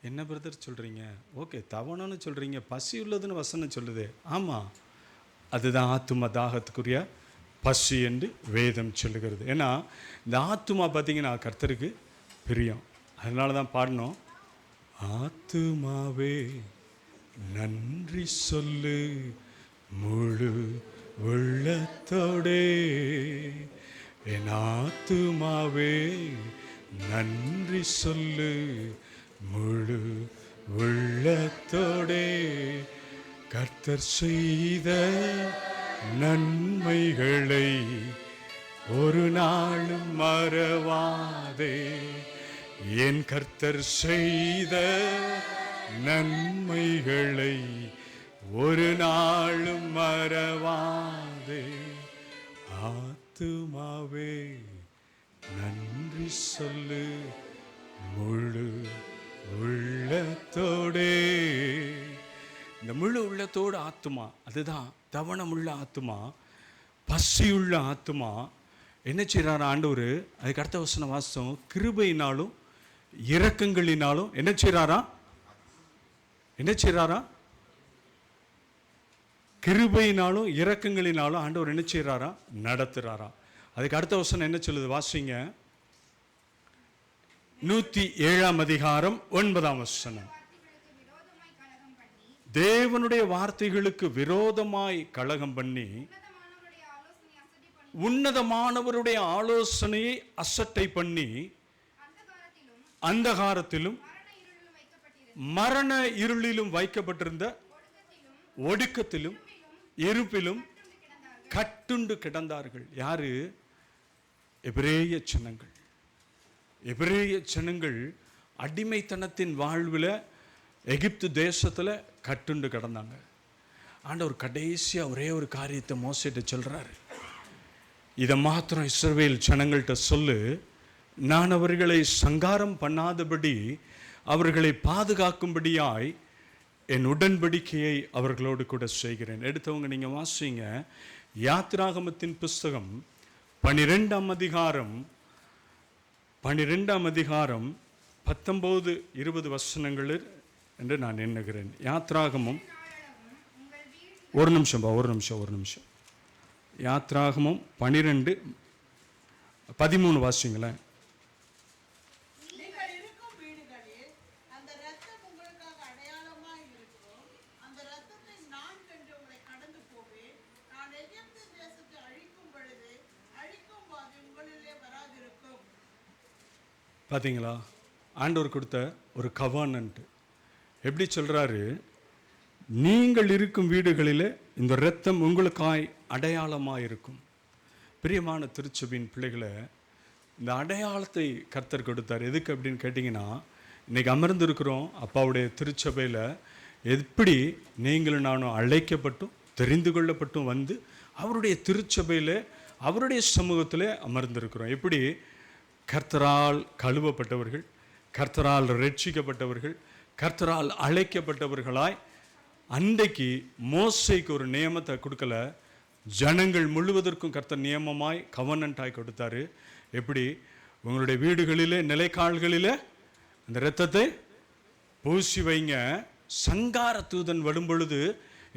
என்ன பிரதர் சொல்றீங்க? ஓகே, தவணம்னு சொல்றீங்க, பசி உள்ளதுன்னு வசனம் சொல்லுது. ஆமாம், அதுதான் ஆத்துமா தாகத்துக்குரிய பசி என்று வேதம் சொல்லுகிறது. ஏன்னா இந்த ஆத்துமா பார்த்தீங்கன்னா கர்த்தருக்கு பிரியம். அதனால தான் பாடணும், ஆத்துமாவே நன்றி சொல்லு முழு உள்ளத்தோடே, என் ஆத்துமாவே நன்றி சொல்லு முழு உள்ளத்தோடே, கர்த்தர் செய்த நன்மைகளை ஒரு நாளும் மறவாதே, என் கர்த்தர் செய்த நன்மைகளை ஒரு நாளும் மறவாதே, ஆத்துமாவே நன்றி சொல்லு முழு உள்ளத்தோடே. இந்த முழு உள்ளத்தோடு ஆத்துமா, அதுதான் தவணமுள்ள ஆத்துமா, பசியுள்ள ஆத்துமா என்ன செய்கிறார் ஆண்டவர்? அதுக்கு அடுத்த வசனம் வாசம், கிருபையினாலும் இரக்கங்களினாலும் என்ன செய்கிறாரா? என்ன செய்கிறாரா? கிருபையினாலும் இரக்கங்களினாலும் ஆண்டவர் என்ன செய்கிறாரா? நடத்துகிறாரா. அதுக்கு அடுத்த வசனம் என்ன சொல்லுது? வாசிங்க. 107ஆம் அதிகாரம் 9ஆம் வசனம். தேவனுடைய வார்த்தைகளுக்கு விரோதமாய் கலகம் பண்ணி உன்னதமானவருடைய ஆலோசனையை அசட்டை பண்ணி அந்தகாரத்திலும் மரண இருளிலும் வைக்கப்பட்டிருந்த ஒடுக்கத்திலும் இருப்பிலும் கட்டுண்டு கிடந்தார்கள். யாரு? எபிரேய ஜனங்கள். எபிரேய ஜனங்கள் அடிமைத்தனத்தின் வாழ்வில் எகிப்து தேசத்தில் கட்டுண்டு கிடந்தாங்க. ஆண்டவர் கடைசியாக ஒரே ஒரு காரியத்தை மோசேட்ட சொல்கிறாரு, இதை மாத்திரம் இஸ்ரவேல் ஜனங்கள்கிட்ட சொல்லு, நான் அவர்களை சங்காரம் பண்ணாதபடி அவர்களை பாதுகாக்கும்படியாய் என் உடன்படிக்கையை அவர்களோடு கூட செய்கிறேன். எடுத்தவங்க நீங்கள் வாசிங்க. யாத்திராகமத்தின் புஸ்தகம் 12ஆம் அதிகாரம் 19-20 வசனங்கள் என்று நான் எண்ணுகிறேன். யாத்திராகமம், ஒரு நிமிஷம். யாத்திராகமம் 12:13 வாசிங்களேன். பார்த்தீங்களா? ஆண்டவர் கொடுத்த ஒரு கவர்னன்ட். எப்படி சொல்கிறாரு? நீங்கள் இருக்கும் வீடுகளில் இந்த இரத்தம் உங்களுக்காய் அடையாளமாக இருக்கும். பிரியமான திருச்சபையின் பிள்ளைகளை, இந்த அடையாளத்தை கர்த்தர் கொடுத்தார். எதுக்கு அப்படின்னு கேட்டிங்கன்னா, இன்றைக்கி அமர்ந்திருக்கிறோம் அப்பாவுடைய திருச்சபையில் எப்படி நீங்களும் நானும் அழைக்கப்பட்டும் தெரிந்து கொள்ளப்பட்டும் வந்து அவருடைய திருச்சபையில் அவருடைய சமூகத்தில் அமர்ந்திருக்கிறோம். எப்படி கர்த்தரால் கழுவப்பட்டவர்கள், கர்த்தரால் ரட்சிக்கப்பட்டவர்கள், கர்த்தரால் அழைக்கப்பட்டவர்களாய். அன்றைக்கு மோசேக்கு ஒரு நியமத்தை கொடுக்கல, ஜனங்கள் முழுவதற்கும் கர்த்தர் நியமமாய் கவர்னன்ட்டாய் கொடுத்தாரு. எப்படி? உங்களுடைய வீடுகளிலே நிலைக்கால்களில் அந்த இரத்தத்தை பூசி வைங்க, சங்கார தூதன் வரும் பொழுது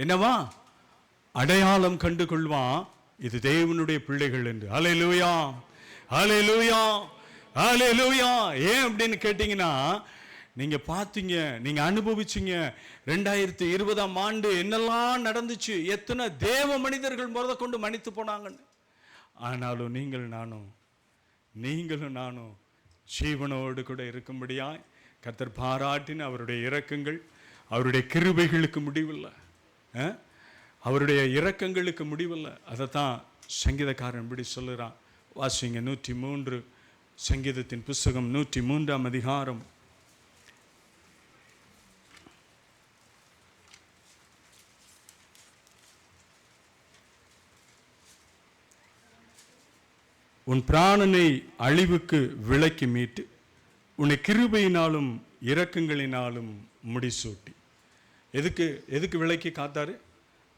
என்னவா அடையாளம் கண்டு கொள்வான், இது தேவனுடைய பிள்ளைகள் என்று. அல்லேலூயா, அல்லேலூயா, அல்லேலூயா. ஏன் அப்படின்னு கேட்டிங்கன்னா, நீங்கள் பார்த்தீங்க, நீங்கள் அனுபவிச்சிங்க. 2020ஆம் ஆண்டு என்னெல்லாம் நடந்துச்சு, எத்தனை தேவ மனிதர்கள் முறத கொண்டு மன்னித்து போனாங்கன்னு. ஆனாலும் நீங்களும் நானும் ஜீவனோடு கூட இருக்கும்படியாய் கர்த்தர் பாராட்டின அவருடைய இரக்கங்கள், அவருடைய கிருபைகளுக்கு முடிவில்லை, அவருடைய இரக்கங்களுக்கு முடிவில்லை. அதைத்தான் சங்கீதக்காரன் இப்படி சொல்லுறான். வாசிங்க 103 சங்கீதத்தின் புஸ்தகம் 103ஆம் அதிகாரம். உன் பிராணனை அழிவுக்கு விலக்கி மீட்டு உன்னை கிருபையினாலும் இரக்கங்களினாலும் முடிசூட்டி. எதுக்கு விலக்கி காத்தாரு?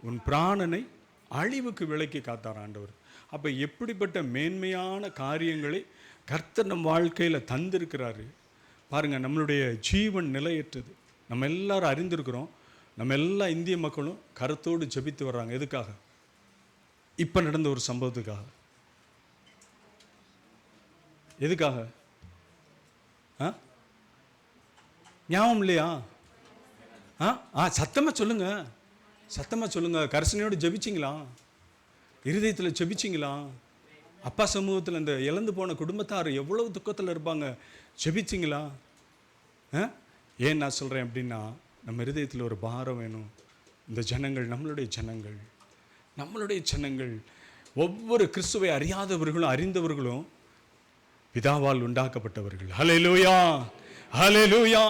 உன் பிராணனை அழிவுக்கு விலக்கி காத்தார் ஆண்டவர். அப்போ எப்படிப்பட்ட மேன்மையான காரியங்களை கர்த்தர் நம் வாழ்க்கையில் தந்திருக்கிறாரு பாருங்கள். நம்மளுடைய ஜீவன் நிலையற்றது. நம்ம எல்லாரும் அறிந்திருக்கிறோம். நம்ம எல்லா இந்திய மக்களும் கருத்தோடு ஜெபித்து வர்றாங்க. எதுக்காக? இப்போ நடந்த ஒரு சம்பவத்துக்காக. எதுக்காக? ஞாபகம் இல்லையா? சத்தமாக சொல்லுங்க. கரிசனையோடு ஜெபிச்சிங்களா? இருதயத்தில் ஜெபிச்சிங்களா? அப்பா சமூகத்தில் இந்த இழந்து போன குடும்பத்தார் எவ்வளவு துக்கத்தில் இருப்பாங்க, ஜெபிச்சிங்களா? ஏன் நான் சொல்கிறேன் அப்படின்னா, நம்ம இருதயத்தில் ஒரு பாரம் வேணும். இந்த ஜனங்கள் நம்மளுடைய ஜனங்கள் ஒவ்வொரு கிறிஸ்துவை அறியாதவர்களும் அறிந்தவர்களும் பிதாவால் உண்டாக்கப்பட்டவர்கள். ஹல்லேலூயா, ஹல்லேலூயா.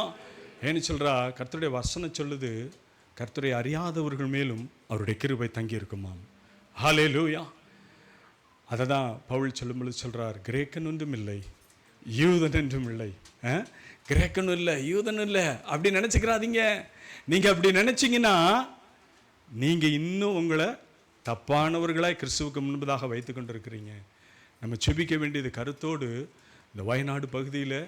ஏன்னு சொல்கிறா? கர்த்தருடைய வசனம் சொல்லுது, கர்த்தரை அறியாதவர்கள் மேலும் அவருடைய கிருபை தங்கி இருக்குமாம். ஹல்லேலூயா. அதை தான் பவுல் சொல்லும்பொழுது சொல்கிறார், கிரேக்கன் ஒன்றும் இல்லை, யூதன் என்றும் இல்லை, கிரேக்கனும் இல்லை, யூதனும் இல்லை அப்படி நினச்சிக்கிறாதீங்க. நீங்கள் அப்படி நினச்சிங்கன்னா நீங்கள் இன்னும் உங்களை தப்பானவர்களாய் கிறிஸ்துவுக்கு முன்பதாக வைத்து கொண்டு இருக்கிறீங்க. நம்ம செபிக்க வேண்டியது கருத்தோடு. இந்த வயநாடு பகுதியில்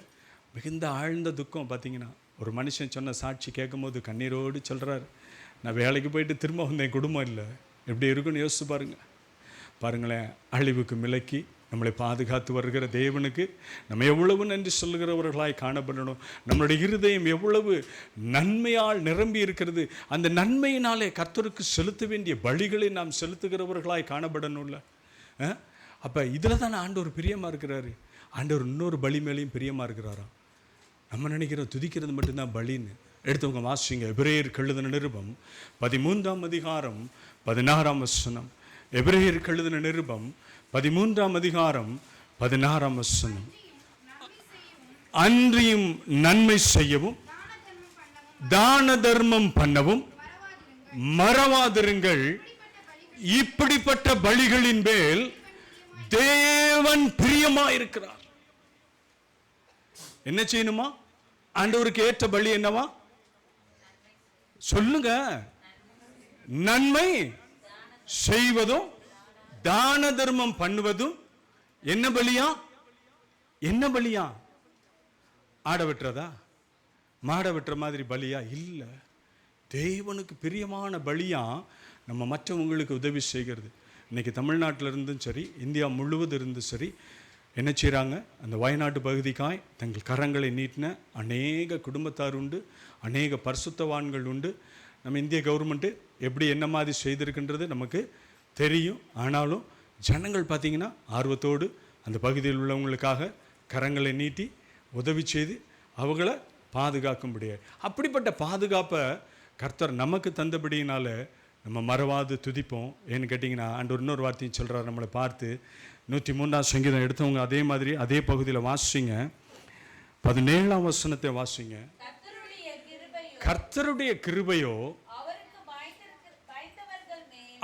மிகுந்த ஆழ்ந்த துக்கம். பார்த்தீங்கன்னா ஒரு மனுஷன் சொன்ன சாட்சி கேட்கும் போது கண்ணீரோடு சொல்கிறார், நான் வேலைக்கு போயிட்டு திரும்ப வந்தேன், குடும்பம் இல்லை. எப்படி இருக்குன்னு யோசிச்சு பாருங்களேன். அழிவுக்கு விலக்கி நம்மளை பாதுகாத்து வருகிற தேவனுக்கு நம்ம எவ்வளவு நன்றி சொல்லுகிறவர்களாய் காணப்படணும். நம்மளுடைய இருதயம் எவ்வளவு நன்மையால் நிரம்பி இருக்கிறது. அந்த நன்மையினாலே கர்த்தருக்கு செலுத்த வேண்டிய பலிகளை நாம் செலுத்துகிறவர்களாய் காணப்படணும்ல. அப்போ இதில் தானே ஆண்டவர் பிரியமாக இருக்கிறாரு. ஆண்டவர் இன்னொரு பலி மேலேயும் பிரியமாக இருக்கிறாராம். நம்ம நினைக்கிறோம் துதிக்கிறது மட்டும்தான் பலின்னு. எடுத்தவங்க வாசிங்க. எபிரேயருக்கு எழுதின நிருபம் 13ஆம் அதிகாரம் 16ஆம் வசனம். எபிரேயருக்கு எழுதின நிருபம் 13ஆம் அதிகாரம் 16ஆம் வசனம். அன்றியும் நன்மை செய்யவும் தான தர்மம் பண்ணவும் மறவாதிருங்கள். இப்படிப்பட்ட பலிகளின் மேல் தேவன் பிரியமாயிருக்கிறார். என்ன செய்யணுமா? ஆண்டவருக்கு ஏற்ற பலி என்னவா சொல்லுங்க? நன்மை செய்வதும் தான தர்மம் பண்ணுவதும். என்ன பலியா? என்ன பலியா? ஆட வெட்டுறதா? மாட வெட்டுற மாதிரி பலியா? இல்லை, தேவனுக்கு பிரியமான பலியா நம்ம மற்றவங்களுக்கு உதவி செய்கிறது. இன்னைக்கு தமிழ்நாட்டில் இருந்தும் சரி, இந்தியா முழுவதும் இருந்தும் சரி, என்ன செய்கிறாங்க? அந்த வயநாட்டு பகுதிக்காய் தங்கள் கரங்களை நீட்டின அநேக குடும்பத்தார் உண்டு, அநேக பரிசுத்தவான்கள் உண்டு. நம்ம இந்திய கவர்மெண்ட்டு எப்படி என்ன மாதிரி செய்திருக்கின்றது நமக்கு தெரியும். ஆனாலும் ஜனங்கள் பார்த்திங்கன்னா ஆர்வத்தோடு அந்த பகுதியில் உள்ளவங்களுக்காக கரங்களை நீட்டி உதவி செய்து அவங்கள பாதுகாக்கும்படியே. அப்படிப்பட்ட பாதுகாப்பை கர்த்தர் நமக்கு தந்தபடியினால நம்ம மறவாது துதிப்போம். ஏன்னு கேட்டிங்கன்னா ஆண்டவர் இன்னொரு வார்த்தையும் சொல்கிறார் நம்மளை பார்த்து. 103ஆம் சங்கீதம் எடுத்தவங்க அதே மாதிரி அதே பகுதியில் வாசிங்க. 17ஆம் வசனத்தை வாசிங்க. கர்த்தருடைய கிருபையோ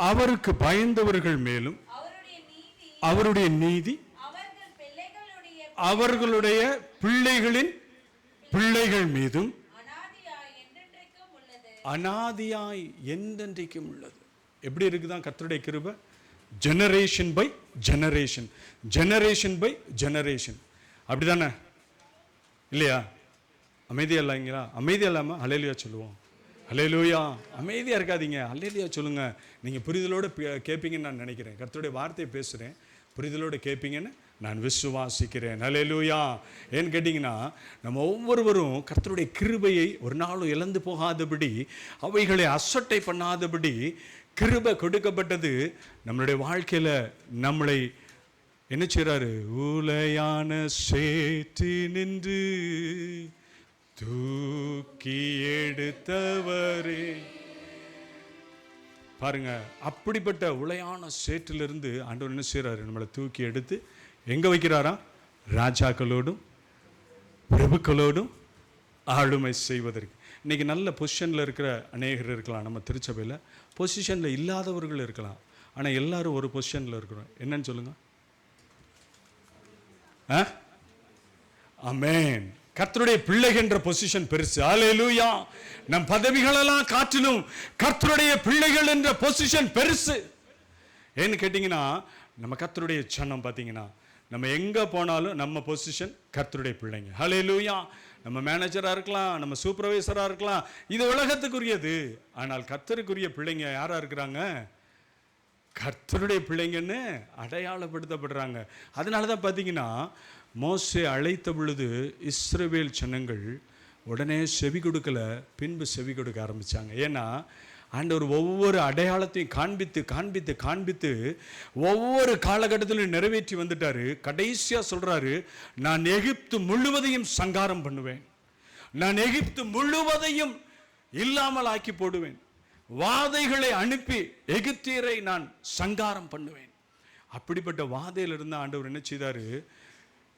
அவருக்கு பயந்தவர்கள் மேலும் அவருடைய நீதி அவர்களுடைய பிள்ளைகளின் பிள்ளைகள் மீதும் அநாதியாய் என்றென்றைக்கும் உள்ளது. எப்படி இருக்குதான் கர்த்தருடைய கிருபை? Generation by generation, generation by generation. அப்படிதானே இல்லையா? அமைதியா இல்லைங்களா? அமைதியா இல்லாமல் அல்லேலூயா சொல்லுவோம். அல்லேலூயா. அமைதியாக இருக்காதீங்க, அல்லேலூயா சொல்லுங்க. நீங்கள் புரிதலோடு கேட்பீங்கன்னு நான் நினைக்கிறேன். கர்த்தருடைய வார்த்தையை பேசுகிறேன், புரிதலோடு கேட்பீங்கன்னு நான் விசுவாசிக்கிறேன். அல்லேலூயா. ஏன்னு கேட்டிங்கன்னா நம்ம ஒவ்வொருவரும் கர்த்தருடைய கிருபையை ஒரு நாளும் இழந்து போகாதபடி, அவைகளை அசட்டை பண்ணாதபடி கிருபை கொடுக்கப்பட்டது. நம்மளுடைய வாழ்க்கையில் நம்மளை என்ன செய்கிறாரு? ஊலையான சேற்றி நின்று தூக்கி எடுத்தவரே. பாருங்க, அப்படிப்பட்ட உளையான சேற்றிலிருந்து ஆண்டவர் என்ன செய்கிறாரு? நம்மளை தூக்கி எடுத்து எங்கே வைக்கிறாராம்? ராஜாக்களோடும் பிரபுக்களோடும் ஆளுமை செய்வதற்கு. இன்றைக்கி நல்ல பொசிஷனில் இருக்கிற அநேகர் இருக்கலாம். நம்ம திருச்சபையில் பொசிஷனில் இல்லாதவர்கள் இருக்கலாம். ஆனால் எல்லாரும் ஒரு பொசிஷனில் இருக்கிறோம். என்னன்னு சொல்லுங்க? ஆமென். கர்த்தருடைய பிள்ளைகள் என்ற பொசிஷன் பெருசு. அல்லேலூயா. நம் பதவிகளெல்லாம் காட்டிலும் கர்த்தருடைய பிள்ளைகள் என்ற பொசிஷன் பெருசு. ஏன்னு கேட்டிங்கன்னா நம்ம கர்த்தருடைய சனம் பார்த்தீங்கன்னா நம்ம எங்கே போனாலும் நம்ம பொசிஷன் கர்த்தருடைய பிள்ளைங்க. அல்லேலூயா. நம்ம மேனேஜராக இருக்கலாம், நம்ம சூப்பர்வைசராக இருக்கலாம், இது உலகத்துக்குரியது. ஆனால் கர்த்தருக்குரிய பிள்ளைங்க யாராக இருக்கிறாங்க? கர்த்தருடைய பிள்ளைங்கன்னு அடையாளப்படுத்தப்படுறாங்க. அதனால தான் பார்த்தீங்கன்னா மோசே அழைத்த பொழுது இஸ்ரவேல் ஜனங்கள் உடனே செவி கொடுக்கல, பின்பு செவி கொடுக்க ஆரம்பித்தாங்க. ஏன்னா ஆண்டவர் ஒவ்வொரு அடையாளத்தையும் காண்பித்து காண்பித்து காண்பித்து ஒவ்வொரு காலகட்டத்திலும் நிறைவேற்றி வந்துட்டாரு. கடைசியாக சொல்கிறாரு, நான் எகிப்து முழுவதையும் சங்காரம் பண்ணுவேன், நான் எகிப்து முழுவதையும் இல்லாமல் ஆக்கி போடுவேன், வாதைகளை அனுப்பி எகிப்தியரை நான் சங்காரம் பண்ணுவேன். அப்படிப்பட்ட வாதையில் இருந்த ஆண்டவர் என்ன செய்தார்?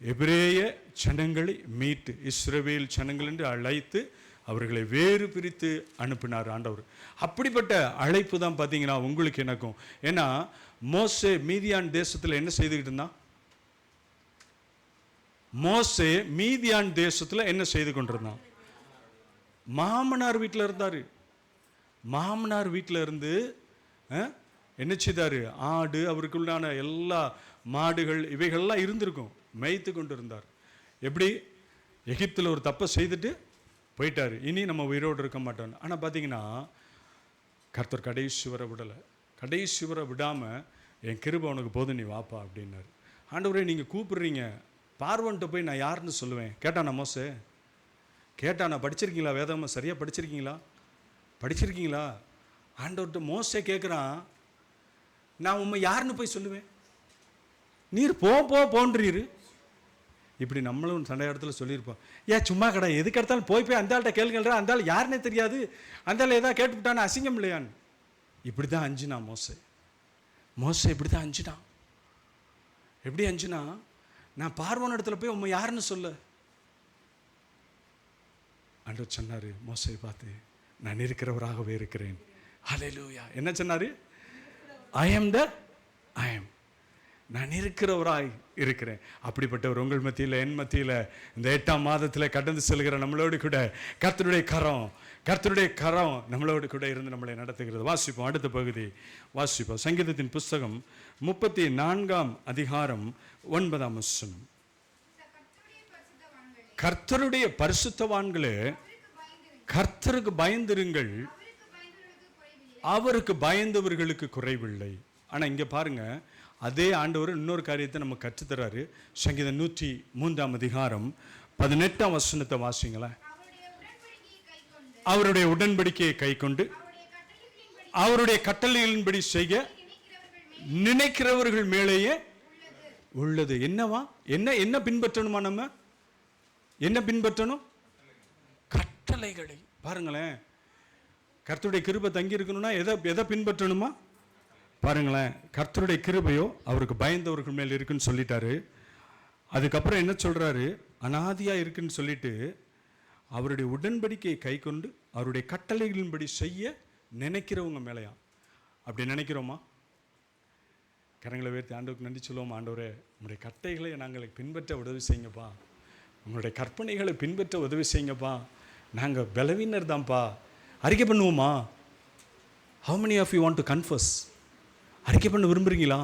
எபிரேய ஜனங்களை மீட்டு இஸ்ரவேல் ஜனங்கள் என்று அழைத்து அவர்களை வேறு பிரித்து அனுப்பினார் ஆண்டவர். அப்படிப்பட்ட அழைப்பு தான் பார்த்தீங்கன்னா உங்களுக்கு எனக்கும். ஏன்னா மோசே மீதியான் தேசத்தில் என்ன செய்துக்கிட்டு இருந்தான்? மோசே மீதியான் தேசத்துல என்ன செய்து கொண்டிருந்தான்? மாமனார் வீட்டில் இருந்தாரு. மாமனார் வீட்டில் இருந்து என்ன செய்தாரு? ஆடு, அவருக்குள்ளான எல்லா மாடுகள் இவைகள்லாம் இருந்திருக்கும், மேய்த்து கொண்டு இருந்தார். எப்படி? எகிப்தில் ஒரு தப்பை செய்துட்டு போயிட்டாரு, இனி நம்ம உயிரோடு இருக்க மாட்டோம். ஆனால் பார்த்தீங்கன்னா கர்த்தர் கடைசி வரை விடலை. கடைசி வரை விடாமல் என் கிருபை உனக்கு போதும், நீ வாப்பா அப்படின்னாரு. ஆண்டவரே நீங்கள் கூப்பிடுறீங்க, பார்வன்ட்ட போய் நான் யாருன்னு சொல்லுவேன்? கேட்டானா மோசே? கேட்டானா? படிச்சிருக்கீங்களா? வேதமாக சரியாக படிச்சிருக்கீங்களா? படிச்சிருக்கீங்களா? ஆண்டவர்கிட்ட மோசே கேட்குறான், நான் உண்மை யாருன்னு போய் சொல்லுவேன்? நீர் போன்றீரு. இப்படி நம்மளும் சண்டை இடத்துல சொல்லியிருப்போம். ஏன் சும்மா கடை, எதுக்கு எடுத்தாலும் போய் அந்த ஆள்கிட்ட கேளுங்கள்டா, அந்த ஆள் யாருன்னே தெரியாது, அந்த ஆள் ஏதாவது கேட்டுவிட்டான்னு அசிங்கம் இல்லையான்னு. இப்படி தான் அஞ்சுனா மோசே. இப்படி தான் அஞ்சுனான். எப்படி அஞ்சுனா? நான் பார்வோன் இடத்துல போய் உண்மை யாருன்னு சொல்ல. ஆண்டவர் சொன்னார் மோசே பார்த்து, நான் இருக்கிறவராகவே இருக்கிறேன். ஹல்லேலூயா. என்ன சொன்னார்? ஐ am. நான் இருக்கிறவராய் இருக்கிறேன். அப்படிப்பட்டவர் உங்கள் மத்தியில், என் மத்தியில், இந்த 8ஆம் மாதத்தில் கடந்து செல்கிற நம்மளோடு கூட கர்த்தருடைய கரம் நம்மளோடு கூட இருந்து நம்மளை நடத்துகிறது. வாசிப்போம், அடுத்த பகுதி வாசிப்போம். சங்கீதத்தின் புஸ்தகம் 34ஆம் அதிகாரம் 9ஆம் வசனம். கர்த்தருடைய பரிசுத்தவான்களே, கர்த்தருக்கு பயந்திருங்கள், அவருக்கு பயந்தவர்களுக்கு குறைவில்லை. ஆனால் இங்கே பாருங்க, அதே ஆண்டவர் இன்னொரு காரியத்தை நம்ம கற்றுத்தராரு. சங்கீதம் 103ஆம் அதிகாரம் 18ஆம் வசனத்தை வாசிங்களேன். அவருடைய உடன்படிக்கையை கை கொண்டு அவருடைய கட்டளைகளின்படி செய்ய நினைக்கிறவர்கள் மேலேயே உள்ளது. என்னவா? என்ன பின்பற்றணுமா? நம்ம என்ன பின்பற்றணும்? கட்டளைகளை. பாருங்களேன், கர்த்தருடைய கிருபை தங்கி இருக்கணும்னா எதை பின்பற்றணுமா? பாருங்களேன், கர்த்தருடைய கிருபையோ அவருக்கு பயந்தவர்கள் மேல் இருக்குன்னு சொல்லிட்டாரு. அதுக்கப்புறம் என்ன சொல்றாரு? அனாதியா இருக்குன்னு சொல்லிட்டு அவருடைய உடன்படிக்கையை கை கொண்டு அவருடைய கட்டளைகளின்படி செய்ய நினைக்கிறவங்க மேலையா. அப்படி நினைக்கிறோமா? கரங்களை உயர்த்தி ஆண்டவருக்கு நன்றி சொல்லுவோம். ஆண்டவரே, உங்களுடைய கட்டளைகளை நாங்கள் பின்பற்ற உதவி செய்யுங்கப்பா, உங்களுடைய கற்பனைகளை பின்பற்ற உதவி செய்யுங்கப்பா, நாங்கள் பலவீனர் தான்ப்பா. அறிக்கை பண்ணுவோமா? How many of you want to confess? அறிக்கை பண்ண விரும்புகிறீங்களா?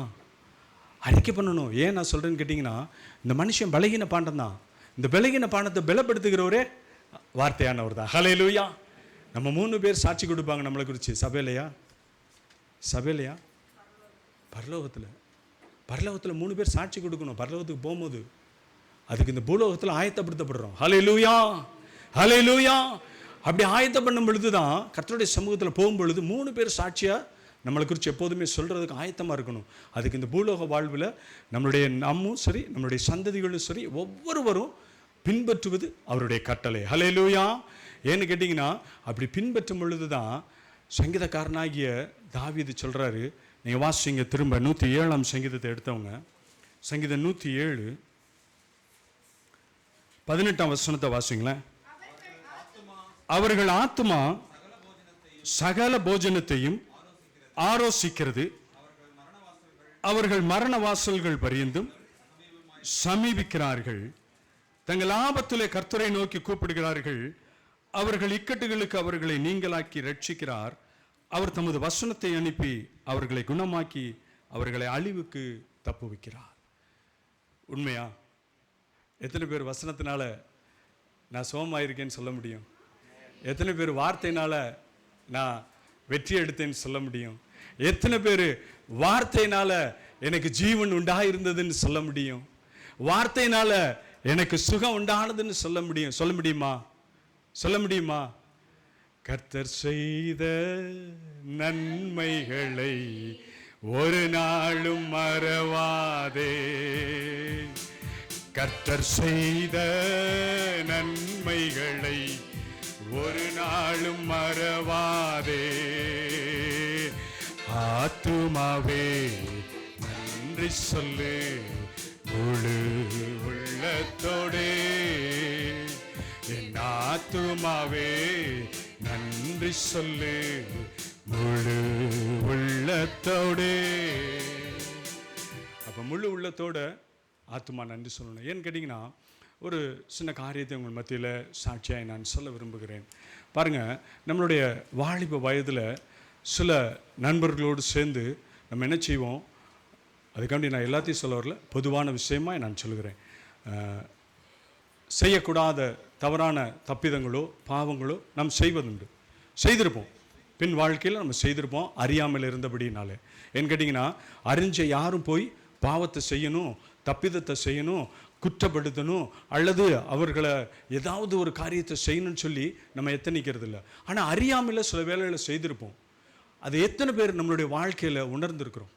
அறிக்கை பண்ணணும். ஏன் நான் சொல்கிறேன்னு கேட்டிங்கன்னா, இந்த மனுஷன் பலகீன பாண்டம் தான். இந்த பலகீன பாண்டத்தை பலப்படுத்துகிறவரே வார்த்தையானவர் தான். ஹல்லேலூயா. நம்ம 3 பேர் சாட்சி கொடுப்பாங்க நம்மளை குறித்து. சபையிலையா? பரலோகத்தில் 3 பேர் சாட்சி கொடுக்கணும். பரலோகத்துக்கு போகும்போது அதுக்கு இந்த பூலோகத்தில் ஆயத்தப்படுத்தப்படுறோம். ஹல்லேலூயா. அப்படி ஆயத்தம் பண்ணும் பொழுது தான் கர்த்தருடைய சமூகத்தில் போகும்பொழுது 3 பேர் சாட்சியாக நம்மளை குறித்து எப்போதுமே சொல்கிறதுக்கு ஆயத்தமாக இருக்கணும். அதுக்கு இந்த பூலோக வாழ்வில் நம்மும் சரி, நம்மளுடைய சந்ததிகளும் சரி, ஒவ்வொருவரும் பின்பற்றுவது அவருடைய கட்டளை. ஹல்லேலூயா. ஏன்னு கேட்டிங்கன்னா, அப்படி பின்பற்றும் பொழுது தான் சங்கீதக்காரனாகிய தாவீது சொல்கிறாரு. நீங்கள் வாசிங்க திரும்ப 107ஆம் சங்கீதத்தை எடுத்தவங்க, சங்கீதம் 107 18ஆம் வசனத்தை வாசிங்களேன். அவர்கள் ஆத்துமா சகல போஜனத்தையும் ஆரோசிக்கிறது, அவர்கள் மரண வாசல்கள் பரியந்தும் சமீபிக்கிறார்கள். தங்கள் ஆபத்திலே கர்த்தரை நோக்கி கூப்பிடுகிறார்கள். அவர்கள் இக்கட்டுகளுக்கு அவர்களை நீங்களாக்கி ரட்சிக்கிறார். அவர் தமது வசனத்தை அனுப்பி அவர்களை குணமாக்கி அவர்களை அழிவுக்கு தப்புவிக்கிறார். உண்மையா? எத்தனை பேர் வசனத்தினால நான் சோமாயிருக்கேன்னு சொல்ல முடியும்? எத்தனை பேர் வார்த்தையினால நான் வெற்றி எடுத்தேன்னு சொல்ல முடியும்? எத்தனை பேர் வார்த்தையினால எனக்கு ஜீவன் உண்டாயிருந்ததுன்னு சொல்ல முடியும்? வார்த்தையினால எனக்கு சுகம் உண்டானதுன்னு சொல்ல முடியுமா? கர்த்தர் செய்த நன்மைகளை ஒரு நாளும் மறவாதே. கர்த்தர் செய்த நன்மைகளை ஒரு நாளும் மறவாதே. ஆத்துமாவே நன்றி சொல்லு முழு உள்ளத்தோடே. என் ஆத்துமாவே நன்றி சொல்லு முழு உள்ளத்தோடே. அப்ப முழு உள்ளத்தோட ஆத்துமா நன்றி சொல்லணும். ஏன்னு கேட்டிங்கன்னா, ஒரு சின்ன காரியத்தை உங்கள் மத்தியில் சாட்சியாக நான் சொல்ல விரும்புகிறேன். பாருங்கள், நம்மளுடைய வாலிப வயதில் சில நண்பர்களோடு சேர்ந்து நம்ம என்ன செய்வோம், அதுக்காண்டி நான் எல்லாத்தையும் சொல்ல வரல, பொதுவான விஷயமாக நான் சொல்கிறேன். செய்யக்கூடாத தவறான தப்பிதங்களோ பாவங்களோ நாம் செய்வதுண்டு, செய்திருப்போம், பின் வாழ்க்கையில் நம்ம செய்திருப்போம் அறியாமல் இருந்தபடினாலே. ஏன்னு கேட்டிங்கன்னா, அறிஞ்ச யாரும் போய் பாவத்தை செய்யணும், தப்பிதத்தை செய்யணும், குற்றப்படுத்தணும், அல்லது அவர்களை ஏதாவது ஒரு காரியத்தை செய்யணும்னு சொல்லி நம்ம எத்தனைக்கிறது இல்லை. ஆனால் அறியாமல் சில வேலைகளை செய்திருப்போம். அது எத்தனை பேர் நம்மளுடைய வாழ்க்கையில் உணர்ந்திருக்கிறோம்?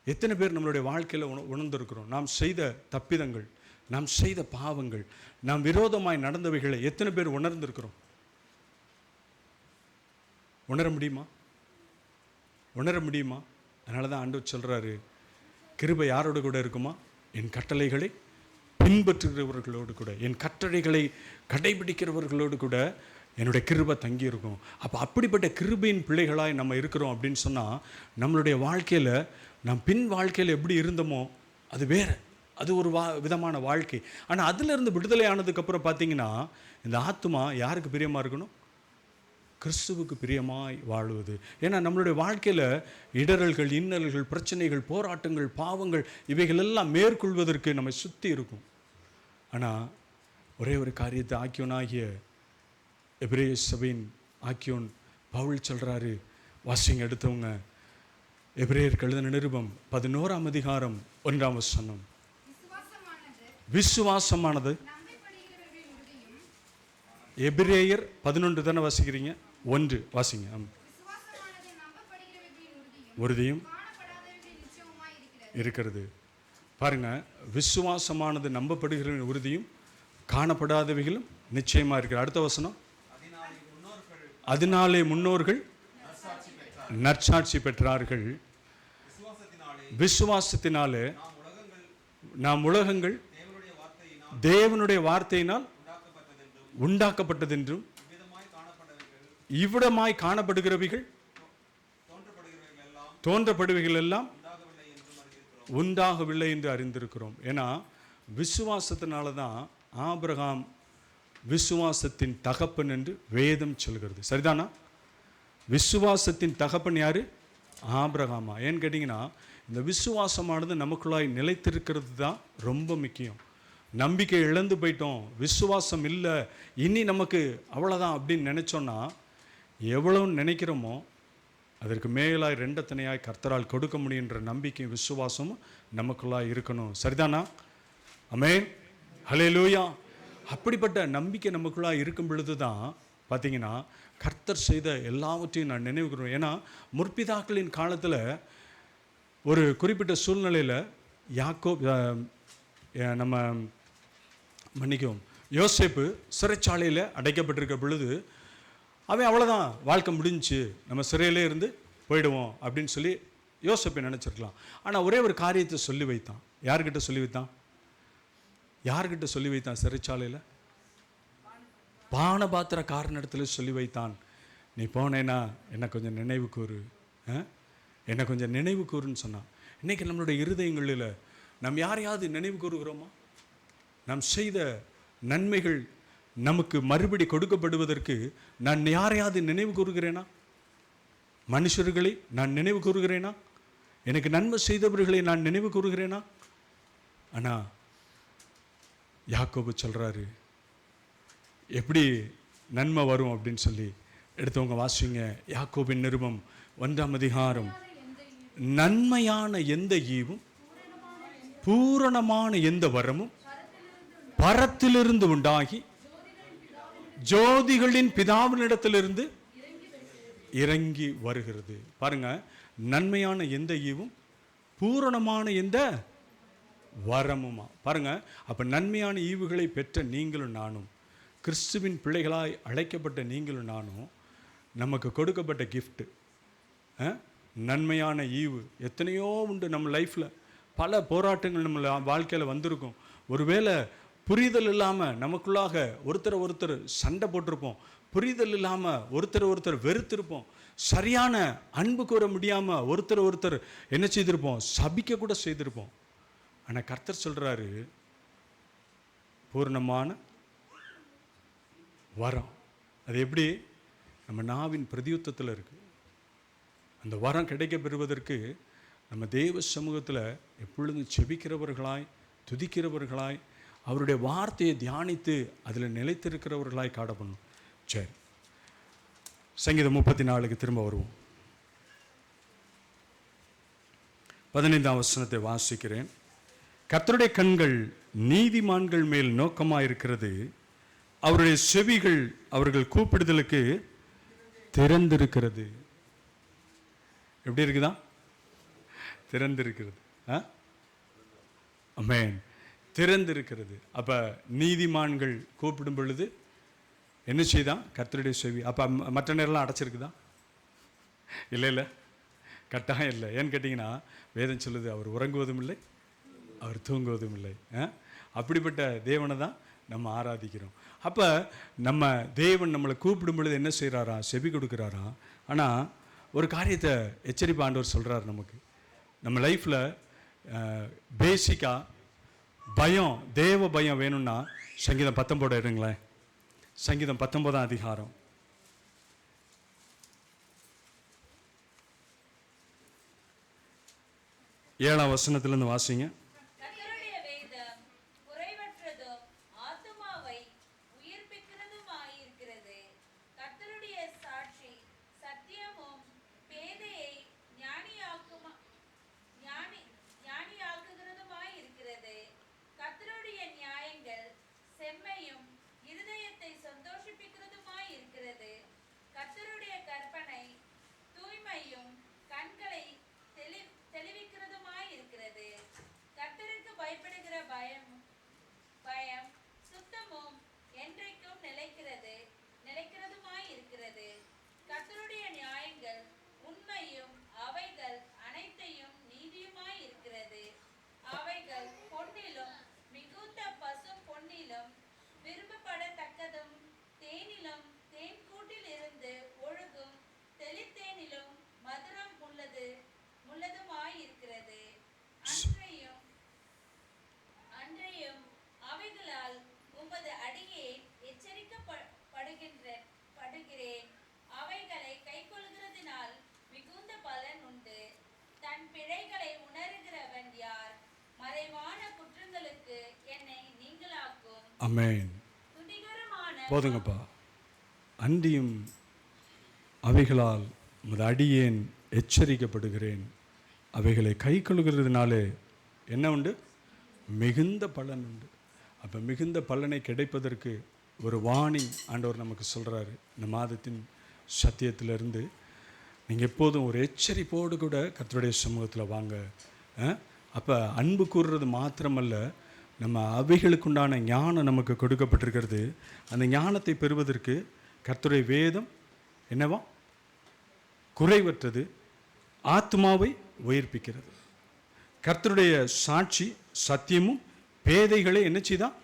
எத்தனை பேர் நம்மளுடைய வாழ்க்கையில் உணர்ந்திருக்கிறோம்? நாம் செய்த தப்பிதங்கள், நாம் செய்த பாவங்கள், நாம் விரோதமாய் நடந்தவைகளை எத்தனை பேர் உணர்ந்திருக்கிறோம்? உணர முடியுமா? உணர முடியுமா? அதனால தான் ஆண்டவர் சொல்கிறாரு, கிருபை யாரோடு கூட இருக்குமா? என் கட்டளைகளை பின்பற்றுகிறவர்களோடு கூட, என் கட்டளைகளை கடைபிடிக்கிறவர்களோடு கூட என்னுடைய கிருபை தங்கி இருக்கும். அப்போ அப்படிப்பட்ட கிருபையின் பிள்ளைகளாய் நம்ம இருக்கிறோம் அப்படின்னு சொன்னால், நம்மளுடைய வாழ்க்கையில் நாம் பின் வாழ்க்கையில் எப்படி இருந்தோமோ அது வேறு, அது ஒரு விதமான வாழ்க்கை. ஆனால் அதிலிருந்து விடுதலை ஆனதுக்கப்புறம் பார்த்தீங்கன்னா, இந்த ஆத்மா யாருக்கு பிரியமாக இருக்கணும்? கிறிஸ்துவுக்கு பிரியமாய் வாழுவது. ஏன்னா நம்மளுடைய வாழ்க்கையில் இடரல்கள், இன்னல்கள், பிரச்சனைகள், போராட்டங்கள், பாவங்கள் இவைகள் எல்லாம் மேற்கொள்வதற்கு நம்மை சுற்றி இருக்கும். ஆனால் ஒரே ஒரு காரியத்தை ஆக்கியோனாகிய எபிரேய சபையின் ஆக்கியோன் பவுல் சொல்கிறாரு, வாசிங்க எடுத்தவங்க, எபிரேயருக்கு எழுதின நிருபம் 11ஆம் அதிகாரம் 1ஆம் வசனம். விசுவாசமானது எபிரேயர் 11 தானே வாசிக்கிறீங்க? 1 வாசிங்க. உறுதியும் இருக்கிறது. பாருங்க, விசுவாசமானது நம்பப்படுகிற உறுதியும் காணப்படாதவைகளும் நிச்சயமா இருக்கிறது. அடுத்த வசனம், அதனாலே முன்னோர்கள் நற்சாட்சி பெற்றார்கள். விசுவாசத்தினாலே நாம் உலகங்கள் தேவனுடைய வார்த்தையினால் உண்டாக்கப்பட்டதென்றும் இவ்விடமாய் காணப்படுகிறவைகள் தோன்றப்படுவைகள் எல்லாம் உண்டாகவில்லை என்று அறிந்திருக்கிறோம். ஏன்னா விசுவாசத்தினால தான் ஆபிரகாம் விசுவாசத்தின் தகப்பன் என்று வேதம் சொல்கிறது. சரிதானா? விசுவாசத்தின் தகப்பன் யாரு? ஆபிரகாமா. ஏன்னு கேட்டிங்கன்னா, இந்த விசுவாசமானது நமக்குள்ளாய் நிலைத்திருக்கிறது தான் ரொம்ப முக்கியம். நம்பிக்கை இழந்து போயிட்டோம், விசுவாசம் இல்லை, இனி நமக்கு அவ்வளோதான் அப்படின்னு நினச்சோன்னா, எவ்வளோ நினைக்கிறோமோ அதற்கு மேலாய் ரெண்டத்தனையாய் கர்த்தரால் கொடுக்க முடியுன்ற நம்பிக்கையும் விசுவாசமும் நமக்குள்ளாய் இருக்கணும். சரிதானா? ஆமென், ஹல்லேலூயா. அப்படிப்பட்ட நம்பிக்கை நமக்குள்ளாய் இருக்கும் பொழுது தான் பார்த்தீங்கன்னா கர்த்தர் செய்த எல்லாவற்றையும் நான் நினைவுகிறோம். ஏன்னா முற்பிதாக்களின் காலத்தில் ஒரு குறிப்பிட்ட சூழ்நிலையில் நம்ம மன்னிக்கவும் யோசேப்பு சிறைச்சாலையில் அடைக்கப்பட்டிருக்க பொழுது அவன் அவ்வளோதான், வாழ்க்கை முடிஞ்சு, நம்ம சிறையிலே இருந்து போயிடுவோம் அப்படின்னு சொல்லி யோசேப்பை நினச்சிருக்கலாம். ஆனால் ஒரே ஒரு காரியத்தை சொல்லி வைத்தான். யார்கிட்ட சொல்லி வைத்தான்? யார்கிட்ட சொல்லி வைத்தான்? சிறைச்சாலையில் பானபாத்திரக்காரனிடத்தில் சொல்லி வைத்தான். நீ போனேன்னா என்னை கொஞ்சம் நினைவு கூறு, என்னை கொஞ்சம் நினைவு கூறுன்னு சொன்னான். இன்றைக்கி நம்மளுடைய இருதயங்களில் நாம் யாரையாவது நினைவு கூறுகிறோமா? நாம் செய்த நன்மைகள் நமக்கு மறுபடி கொடுக்கப்படுவதற்கு நான் யாரையாவது நினைவு கூறுகிறேனா? மனுஷர்களை நான் நினைவு கூறுகிறேனா? எனக்கு நன்மை செய்தவர்களை நான் நினைவு கூறுகிறேனா? ஆனால் யாக்கோபு சொல்கிறாரு, எப்படி நன்மை வரும் அப்படின்னு சொல்லி எடுத்தவங்க வாசிங்க. யாக்கோபின் நிருபம் 1ஆம் அதிகாரம், நன்மையான எந்த ஈவும் பூரணமான எந்த வரமும் பரத்திலிருந்து உண்டாகி ஜோதிகளின் பிதாவினிடத்திலிருந்து இறங்கி வருகிறது. பாருங்க, நன்மையான எந்த ஈவும் பூரணமான எந்த வரமுமா. பாருங்க, அப்ப நன்மையான ஈவுகளை பெற்ற நீங்களும் நானும், கிறிஸ்துவின் பிள்ளைகளாய் அழைக்கப்பட்ட நீங்களும் நானும், நமக்கு கொடுக்கப்பட்ட கிஃப்ட் நன்மையான ஈவு எத்தனையோ உண்டு. நம்ம லைஃப்பில் பல போராட்டங்கள் நம்ம வாழ்க்கையில் வந்திருக்கும். ஒருவேளை புரிதல் இல்லாமல் நமக்குள்ளாக ஒருத்தர் சண்டை போட்டிருப்போம், புரிதல் இல்லாமல் ஒருத்தர் வெறுத்திருப்போம், சரியான அன்பு கூற முடியாமல் ஒருத்தர் என்ன செய்திருப்போம், சபிக்க கூட செய்திருப்போம். ஆனால் கர்த்தர் சொல்கிறாரு, பூர்ணமான வரம். அது எப்படி? நம்ம நாவின் பிரதியுத்தத்தில் இருக்குது. அந்த வரம் கிடைக்க பெறுவதற்கு நம்ம தேவ சமூகத்தில் எப்பொழுதும் செபிக்கிறவர்களாய், துதிக்கிறவர்களாய், அவருடைய வார்த்தையை தியானித்து அதில் நிலைத்திருக்கிறவர்களாய் காணப்படணும். சரி, சங்கீதம் 34க்கு திரும்ப வருவோம். 15ஆம் வசனத்தை வாசிக்கிறேன். கர்த்தருடைய கண்கள் நீதிமான்கள் மேல் நோக்கமாயிருக்கிறது, அவருடைய செவிகள் அவர்கள் கூப்பிடுதலுக்கு திறந்திருக்கிறது. எப்படி இருக்குதா? திறந்திருக்கிறது. ஆமென், திறந்திருக்கிறது. அப்போ நீதிமான்கள் கூப்பிடும் பொழுது என்ன செய்தான்? கர்த்தருடைய செவி. அப்போ மற்ற நேரம்லாம் அடைச்சிருக்குதா? இல்லை இல்லை, கட்டாயம் இல்லை. ஏன்னு கேட்டிங்கன்னா வேதம் சொல்லுது, அவர் உறங்குவதும் இல்லை, அவர் தூங்குவதும் இல்லை. அப்படிப்பட்ட தேவனை தான் நம்ம ஆராதிக்கிறோம். அப்போ நம்ம தேவன் நம்மளை கூப்பிடும் பொழுது என்ன செய்கிறாரா? செவி கொடுக்குறாரா. ஆனால் ஒரு காரியத்தை எச்சரிப்பு ஆண்டவர் சொல்கிறார் நமக்கு. நம்ம லைஃப்பில் பேசிக்காக பயம், தேவ பயம் வேணும்னா சங்கீதம் 19 எடுங்களேன். சங்கீதம் 19ஆம் அதிகாரம் 7ஆம் வசனத்திலிருந்து வாசிங்க. ஆமென். போதுங்கப்பா. அன்றியும் அவைகளால் உமது அடியேன் எச்சரிக்கப்படுகிறேன், அவைகளை கை கொள்கிறதுனாலே என்ன உண்டு? மிகுந்த பலன் உண்டு. அப்போ மிகுந்த பலனை கிடைப்பதற்கு ஒரு வார்னிங் ஆண்டவர் நமக்கு சொல்கிறாரு. இந்த மாதத்தின் சத்தியத்திலிருந்து நீங்கள் எப்போதும் ஒரு எச்சரிப்போடு கூட கர்த்தருடைய சமூகத்தில் வாங்க. அப்போ அன்பு கூறுறது மாத்திரமல்ல, நம்ம அவைகளுக்குண்டான ஞானம் நமக்கு கொடுக்கப்பட்டிருக்கிறது. அந்த ஞானத்தை பெறுவதற்கு கர்த்தருடைய வேதம் என்னவா? குறைவற்றது, ஆத்மாவை உயிர்ப்பிக்கிறது. கர்த்தருடைய சாட்சி சத்தியமும் பேதைகளை என்ன செய்தான்?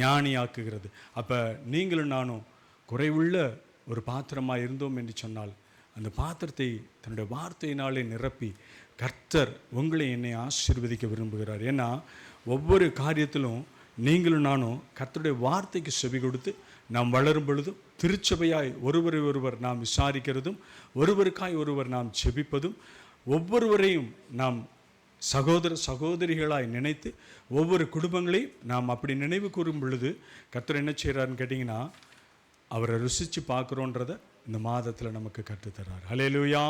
ஞானியாக்குகிறது. அப்போ நீங்களும் நானும் குறைவுள்ள ஒரு பாத்திரமாக இருந்தோம் என்று சொன்னால் அந்த பாத்திரத்தை தன்னுடைய வார்த்தையினாலே நிரப்பி கர்த்தர் உங்களை என்னை ஆசீர்வதிக்க விரும்புகிறார். ஏன்னா ஒவ்வொரு காரியத்திலும் நீங்களும் நானும் கர்த்தருடைய வார்த்தைக்கு செவி கொடுத்து நாம் வளரும் பொழுதும் திருச்சபையாய் ஒருவரை ஒருவர் நாம் விசாரிக்கிறதும் ஒருவருக்காய் ஒருவர் நாம் செபிப்பதும் ஒவ்வொருவரையும் நாம் சகோதர சகோதரிகளாய் நினைத்து ஒவ்வொரு குடும்பங்களையும் நாம் அப்படி நினைவு கூறும் பொழுது கர்த்தர் என்ன செய்கிறாருன்னு கேட்டிங்கன்னா அவரை ருசித்து பார்க்குறோன்றதை இந்த மாதத்தில் நமக்கு கற்றுத்தர்றார். ஹல்லேலூயா,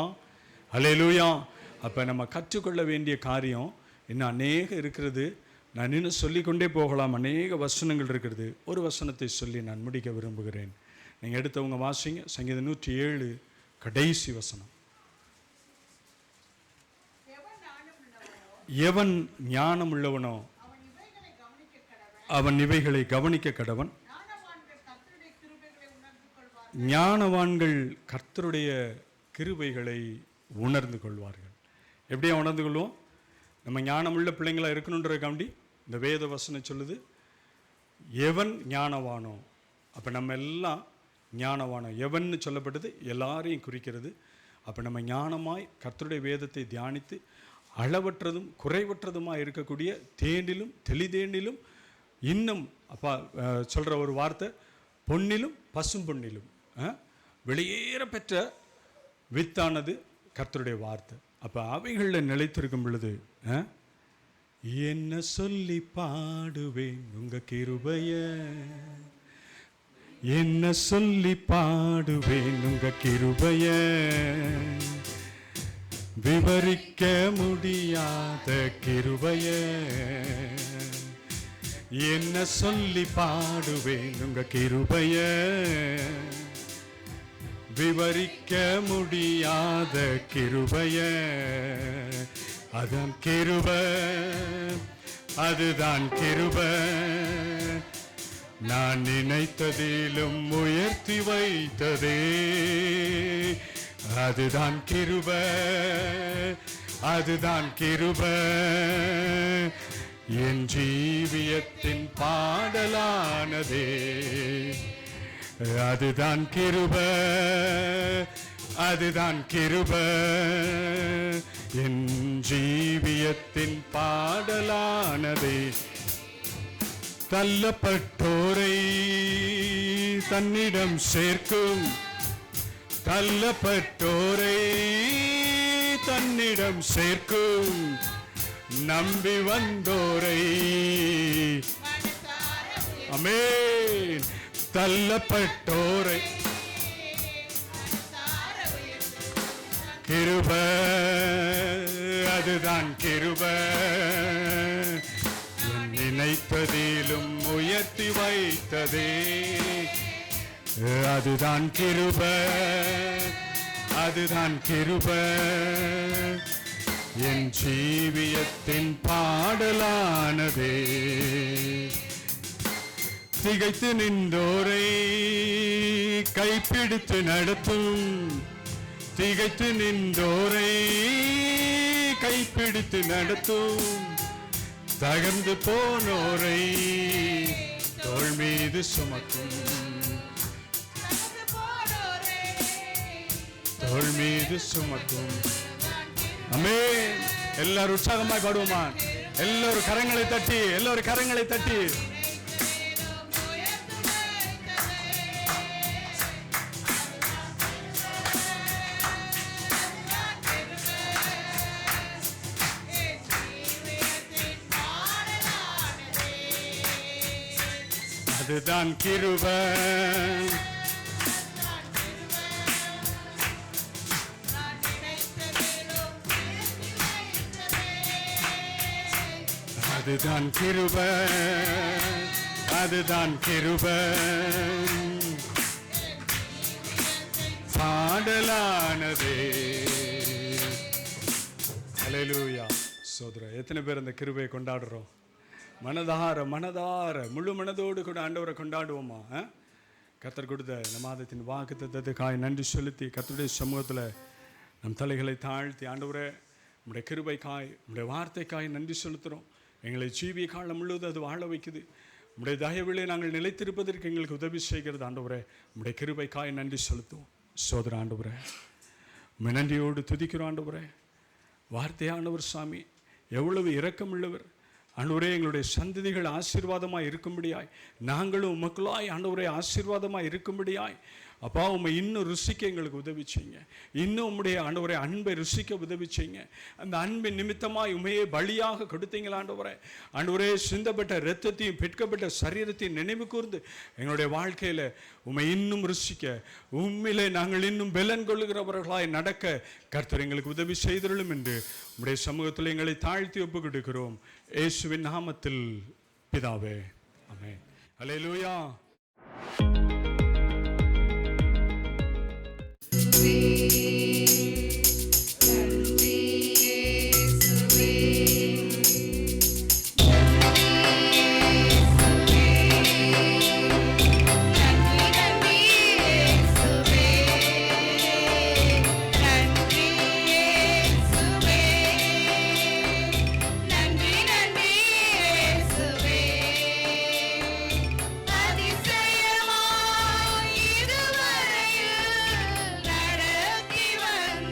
ஹல்லேலூயா. அப்போ நம்ம கற்றுக்கொள்ள வேண்டிய காரியம் இன்னும் அநேக இருக்கிறது. நான் இன்னும் சொல்லிக்கொண்டே போகலாம். அநேக வசனங்கள் இருக்கிறது. ஒரு வசனத்தை சொல்லி நான் முடிக்க விரும்புகிறேன். நீங்கள் எடுத்தவங்க வாசிங்க. சங்கீதம் 107 கடைசி வசனம். எவன் ஞானம் உள்ளவனோ அவன் இவைகளை கவனிக்க கடவன். ஞானவான்கள் கர்த்தருடைய கிருபைகளை உணர்ந்து கொள்வார்கள். எப்படியா உணர்ந்து கொள்வோம்? நம்ம ஞானமுள்ள பிள்ளைங்களாக இருக்கணுன்றக்காண்டி இந்த வேத வசனம் சொல்லுது, எவன் ஞானவானோ. அப்போ நம்ம எல்லாம் ஞானவானோ. எவன்னு சொல்லப்பட்டது எல்லாரையும் குறிக்கிறது. அப்போ நம்ம ஞானமாய் கர்த்தருடைய வேதத்தை தியானித்து அளவற்றதும் குறைவற்றதுமாக இருக்கக்கூடிய தேனிலும் தெளிதேனிலும் இன்னும் அப்பா சொல்கிற ஒரு வார்த்தை, பொன்னிலும் பசும் பொன்னிலும் வெளியேற பெற்ற வித்தானது கர்த்தருடைய வார்த்தை. அப்போ அவைகளில் நிலைத்திருக்கும் பொழுது என்ன சொல்லி பாடுவேன் உங்க கிருபைய, என்ன சொல்லி பாடுவேன் உங்க கிருபைய, விவரிக்க முடியாத கிருபைய, என்ன சொல்லி பாடுவேன் உங்க கிருபைய, விவரிக்க முடியாத கிருபைய. அதான் கிருப, அதுதான் கிருப, நான் நினைத்ததிலும் உயர்த்தி வைத்ததே. அதுதான் கிருப, அதுதான் கிருப, என் ஜீவியத்தின் பாடலானதே. அதுதான் கிருப, அதுதான் கிருப, என் ஜீவியத்தின் பாடலானதே. தள்ளப்பட்டோரை தன்னிடம் சேர்க்கும், தள்ளப்பட்டோரை தன்னிடம் சேர்க்கும், நம்பி வந்தோரை ஆமென். தள்ளப்பட்டோரை கிருப, அதுதான் கிருப, நினைத்ததிலும் உயர்த்தி வைத்ததே. அதுதான் கிருப, அதுதான் கிருப, என் ஜீவியத்தின் பாடலானதே. திகைத்து நின்றோரை கைப்பிடித்து நடத்தும், திகைத்து நின்றோரை கைப்பிடித்து நடத்தும், தகர்ந்து போனோரை தோள் மீது சுமக்கும், தோள் மீது சுமக்கும். ஆமென். எல்லாரும் உற்சாகமாய் பாடுவோமா? எல்லாரும் கரங்களை தட்டி, எல்லாரும் கரங்களை தட்டி. அதுதான் கிருப, அதுதான் கிருப, அதுதான் கிருப, பாடலானதே. ஹல்லேலூயா. சோதரா, எத்தனை பேர் அந்த கிருபையை கொண்டாடுறோம்? மனதார மனதார முழு மனதோடு கூட ஆண்டவரை கொண்டாடுவோமா? கர்த்தர் கொடுத்த இந்த மாதத்தின் வாக்குத்தத்தத்துக்காய் நன்றி செலுத்தி கர்த்தருடைய சமூகத்தில் நம் தலைகளை தாழ்த்தி, ஆண்டவரே நம்முடைய கிருபைக்காய், நம்முடைய வார்த்தைக்காய் நன்றி செலுத்துகிறோம். எங்களை ஜீவிய காலம் முழுவதும் அது வாழ வைக்குது. நம்முடைய தயவிலே நாங்கள் நிலைத்திருப்பதற்கு எங்களுக்கு உதவி செய்கிறது. ஆண்டவரே நம்முடைய கிருபைக்காய் நன்றி செலுத்துவோம். சோதர ஆண்டவரே உம்மை நன்றியோடு துதிக்கிறோம். ஆண்டவரே வார்த்தையானவர் சாமி எவ்வளவு இரக்கமுள்ளவர். ஆண்டவரே எங்களுடைய சந்ததிகள் ஆசீர்வாதமாக இருக்கும்படியாய், நாங்களும் உமக்குள்ளாய் ஆண்டவரே ஆசீர்வாதமாக இருக்கும்படியாய் அப்பா உம்மை இன்னும் ருசிக்க எங்களுக்கு உதவி செய்யுங்க. இன்னும் உம்முடைய ஆண்டவரே அன்பை ருசிக்க உதவி செய்யுங்க. அந்த அன்பின் நிமித்தமாக உண்மையே பலியாக கொடுத்தீங்களா ஆண்டவரே. ஆண்டவரே சிந்தப்பட்ட இரத்தத்தையும் பிற்கப்பட்ட சரீரத்தையும் நினைவு கூர்ந்து எங்களுடைய வாழ்க்கையில் உம்மை இன்னும் ருசிக்க, உண்மையிலே நாங்கள் இன்னும் பலன் கொள்ளுகிறவர்களாய் நடக்க கர்த்தர் எங்களுக்கு உதவி செய்தருளும் என்று உம்முடைய சமூகத்தில் எங்களை தாழ்த்தி ஒப்பு கொடுக்கிறோம். இயேசுவின் நாமத்தில் பிதாவே, ஆமென். அல்லேலூயா. அதிசயமாய் இதுவரையில் நடத்தி வந்த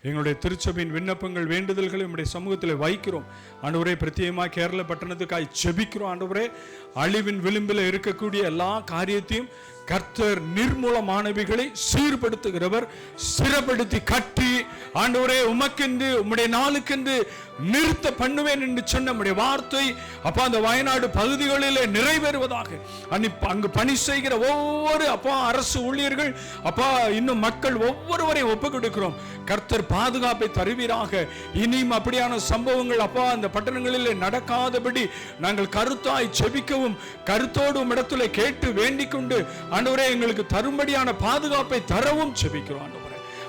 எங்களுடைய திருச்சபையின் விண்ணப்பங்கள் வேண்டுதல்களை உம்முடைய சமூகத்தில் வைக்கிறோம் ஆண்டவரே. பிரத்யேகமாக கேரள பட்டணத்துக்காய் ஜெபிக்கிறோம் ஆண்டவரே. அழிவின் விளிம்பில் இருக்கக்கூடிய எல்லா காரியத்தையும் கர்த்தர் நிர்மூலமானவைகளை சீர்படுத்துகிறவர், ஸ்திரப்படுத்தி கட்டி ஆண்டவரே உமக்கென்று உம்முடைய நாளுக்கென்று நிறுத்த பண்ணுவேன் என்று சொன்ன நம்முடைய வார்த்தை அப்பா அந்த வயநாடு பகுதிகளிலே நிறைவேறுவதாக. அங்கு பணி செய்கிற ஒவ்வொரு அப்பா அரசு ஊழியர்கள் அப்பா இன்னும் மக்கள் ஒவ்வொருவரையும் ஒப்புக் கொடுக்கிறோம். கர்த்தர் பாதுகாப்பை தருவீராக. இனியும் அப்படியான சம்பவங்கள் அப்பா அந்த பட்டணங்களிலே நடக்காதபடி நாங்கள் கருத்தாய் செபிக்கவும் கருத்தோடு இடத்துல கேட்டு வேண்டிக் கொண்டு ஆண்டவரே எங்களுக்கு தரும்படியான பாதுகாப்பை தரவும் செபிக்கிறோம் ஆண்டவரே.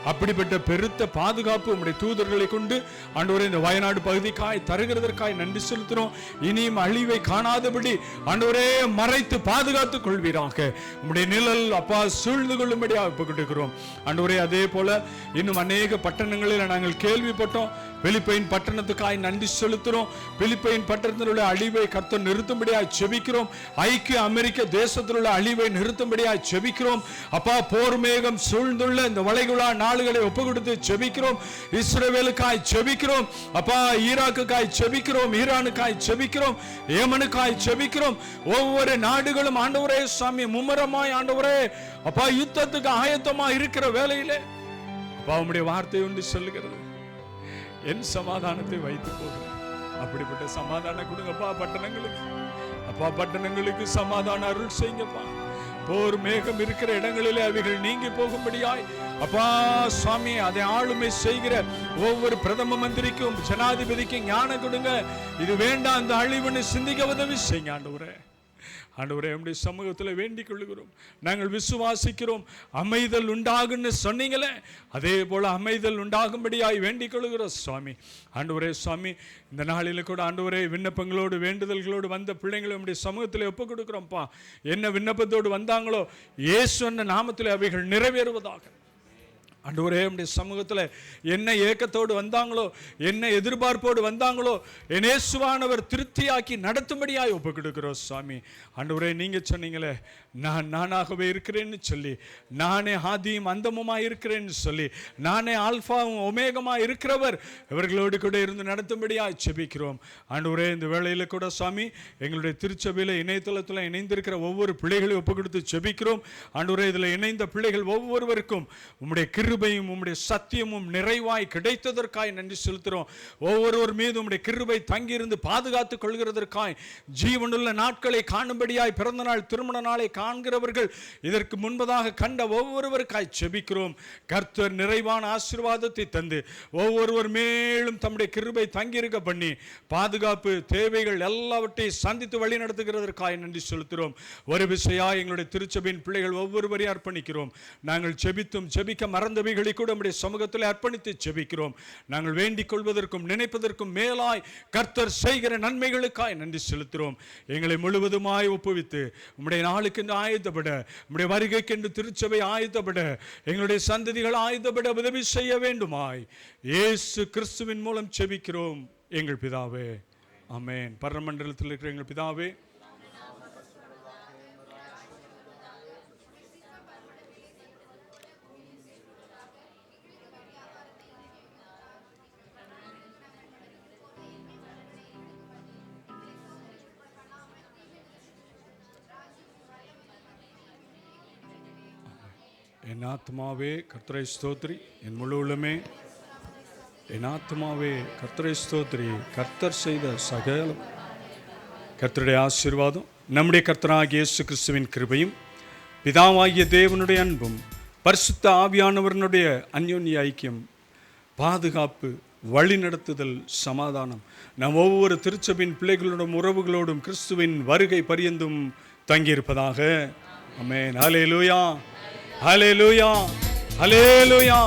அப்படிப்பட்ட பெருத்த பாதுகாப்பு உம்முடைய தூதர்களை கொண்டு ஆண்டவரே இந்த வயநாடு பகுதிக்காய் தருகிறதற்காய் நன்றி செலுத்துறோம். இனியும் அழிவை காணாதபடி ஆண்டவரே மறைத்து பாதுகாத்துக் கொள்வீராக. உம்முடைய நிழல் அப்பா சூழ்ந்து கொள்ளும்படியாக ஒப்புக்கொடுக்கிறோம் ஆண்டவரே. அதே போல இன்னும் அநேக பட்டணங்களில் நாங்கள் கேள்விப்பட்டோம். பிலிப்பைன் பட்டணத்துக்காய் நன்றி செலுத்துறோம். பிலிப்பைன் பட்டணத்தில் உள்ள அழிவை கர்த்தர் நிறுத்தும்படியாய் செபிக்கிறோம். ஐக்கிய அமெரிக்க தேசத்தில் உள்ள அழிவை நிறுத்தும்படியாய் செபிக்கிறோம் அப்பா. போர் மேகம் சூழ்ந்துள்ள இந்த வளைகுடா நாடுகளை ஒப்பு கொடுத்து செபிக்கிறோம். இஸ்ரவேலுக்காய் செபிக்கிறோம் அப்பா. ஈராக்குக்காய் செபிக்கிறோம், ஈரானுக்காய் செபிக்கிறோம், ஏமனுக்காய் செபிக்கிறோம். ஒவ்வொரு நாடுகளும் ஆண்டவரே சாமி மும்முரமாய் ஆண்டவரே அப்பா யுத்தத்துக்கு ஆயத்தமா இருக்கிற வேளையிலே அப்பா உம்முடைய வார்த்தை ஒன்று சொல்லுகிறது, என் சமாதானத்தை வைத்து போகிறேன். அப்படிப்பட்ட சமாதானம் கொடுங்கப்பா பட்டணங்களுக்கு. அப்பா பட்டணங்களுக்கு சமாதான அருள் செய்யுங்கப்பா. போர் மேகம் இருக்கிற இடங்களிலே அவைகள் நீங்கி போகும்படியாய் அப்பா சுவாமி அதை ஆளுமை செய்கிற ஒவ்வொரு பிரதம மந்திரிக்கும் ஜனாதிபதிக்கும் ஞானம் கொடுங்க. இது வேண்டாம் இந்த அழிவுன்னு சிந்திக்க உதவி செய்யுங்க ஆண்டவரே. ஆண்டவரே நம்முடைய சமூகத்தில் வேண்டிக் கொள்கிறோம். நாங்கள் விசுவாசிக்கிறோம். அமைதல் உண்டாகுன்னு சொன்னீங்களே, அதே போல அமைதல் உண்டாகும்படியாய் வேண்டிக் கொள்கிறோம் சுவாமி. ஆண்டவரே சுவாமி இந்த நாளில் கூட ஆண்டவரே விண்ணப்பங்களோடு வேண்டுதல்களோடு வந்த பிள்ளைங்களை நம்முடைய சமூகத்தில் ஒப்புக் கொடுக்கிறோம்ப்பா. என்ன விண்ணப்பத்தோடு வந்தாங்களோ இயேசு நாமத்தில் அவைகள் நிறைவேறுவதாக. ஆண்டவரே நம்முடைய சமூகத்தில் என்ன ஏக்கத்தோடு வந்தாங்களோ என்ன எதிர்பார்ப்போடு வந்தாங்களோ என் இயேசுவானவர் திருப்தியாக்கி நடத்தும்படியாய் ஒப்புக் கொடுக்கிறோம் சுவாமி. ஆண்டவரே நீங்கள் சொன்னீங்களே நான் நானாகவே இருக்கிறேன்னு சொல்லி, நானே ஆதியும் அந்தமுமாய் இருக்கிறேன்னு சொல்லி, நானே ஆல்பாவும் ஒமேகமாய் இருக்கிறவர் இவர்களோடு கூட இருந்து நடத்தும்படியாய் செபிக்கிறோம். ஆண்டவரே இந்த வேளையில் கூட சுவாமி எங்களுடைய திருச்சபையில் இணையதளத்தில் இணைந்திருக்கிற ஒவ்வொரு பிள்ளைகளையும் ஒப்புக் கொடுத்து செபிக்கிறோம். ஆண்டவரே இதில் இணைந்த பிள்ளைகள் ஒவ்வொருவருக்கும் உம்முடைய கிருபையும் உம்முடைய சத்தியமும் நிறைவாய் கிடைத்ததற்காய் நன்றி செலுத்துகிறோம். ஒவ்வொருவர் மீது உம்முடைய கிருபை தங்கியிருந்து பாதுகாத்துக் கொள்கிறதற்காய் ஜீவனுள்ள நாட்களை காணும்படியாய் பிறந்த நாள் திருமண நாளை காண்கிறவர்கள் இதற்கு முன்பதாக கண்ட ஒவ்வொருவருக்காய் செபிக்கிறோம். கர்த்தர் நிறைவான ஆசீர்வாதத்தை தந்து ஒவ்வொருவர் மேலும் தம்முடைய கிருபை தங்கியிருக்க பண்ணி பாதுகாப்பு தேவைகள் எல்லாவற்றையும் சந்தித்து வழி நடத்துகிறதற்காய் நன்றி செலுத்துகிறோம். ஒரு விசையா எங்களுடைய திருச்சபையின் பிள்ளைகள் ஒவ்வொருவரையும் அர்ப்பணிக்கிறோம். நாங்கள் செபித்தும் செபிக்க மறந்தவைகளை கூட நம்முடைய சமூகத்தில் அர்ப்பணித்து செபிக்கிறோம். நாங்கள் வேண்டிக் கொள்வதற்கும் நினைப்பதற்கும் மேலாய் கர்த்தர் செய்கிற நன்மைகளுக்காய் நன்றி செலுத்துகிறோம். எங்களை முழுவதுமாய் ஒப்புவித்து உம்முடைய நாளுக்கு ஆயத்தப்பட, உம்முடைய வருகைக்கென்று திருச்சபை ஆயத்தப்பட, எங்களுடைய சந்ததிகள் ஆயத்தப்பட உதவி செய்ய வேண்டுமாய் இயேசு கிறிஸ்துவின் மூலம் செபிக்கிறோம் எங்கள் பிதாவே, ஆமென். பரமண்டலத்தில் இருக்கிற எங்கள் பிதாவே, என் ஆத்மாவே கர்த்தரை ஸ்தோத்திரி, என் முழு உள்ளமே என் ஆத்மாவே கர்த்தரை ஸ்தோத்திரி. கர்த்தர் செய்த சகலம். கர்த்தருடைய ஆசீர்வாதம், நம்முடைய கர்த்தராகிய இயேசு கிறிஸ்துவின் கிருபையும் பிதாவாகிய தேவனுடைய அன்பும் பரிசுத்த ஆவியானவருடைய அந்யோன்ய ஐக்கியம், பாதுகாப்பு, வழிநடத்துதல், சமாதானம் நம் ஒவ்வொரு திருச்சபையின் பிள்ளைகளோடும் உறவுகளோடும் கிறிஸ்துவின் வருகை பரியந்தும் தங்கியிருப்பதாக. ஆமென். ஹல்லேலூயா, ஹல்லேலூயா, ஹல்லேலூயா.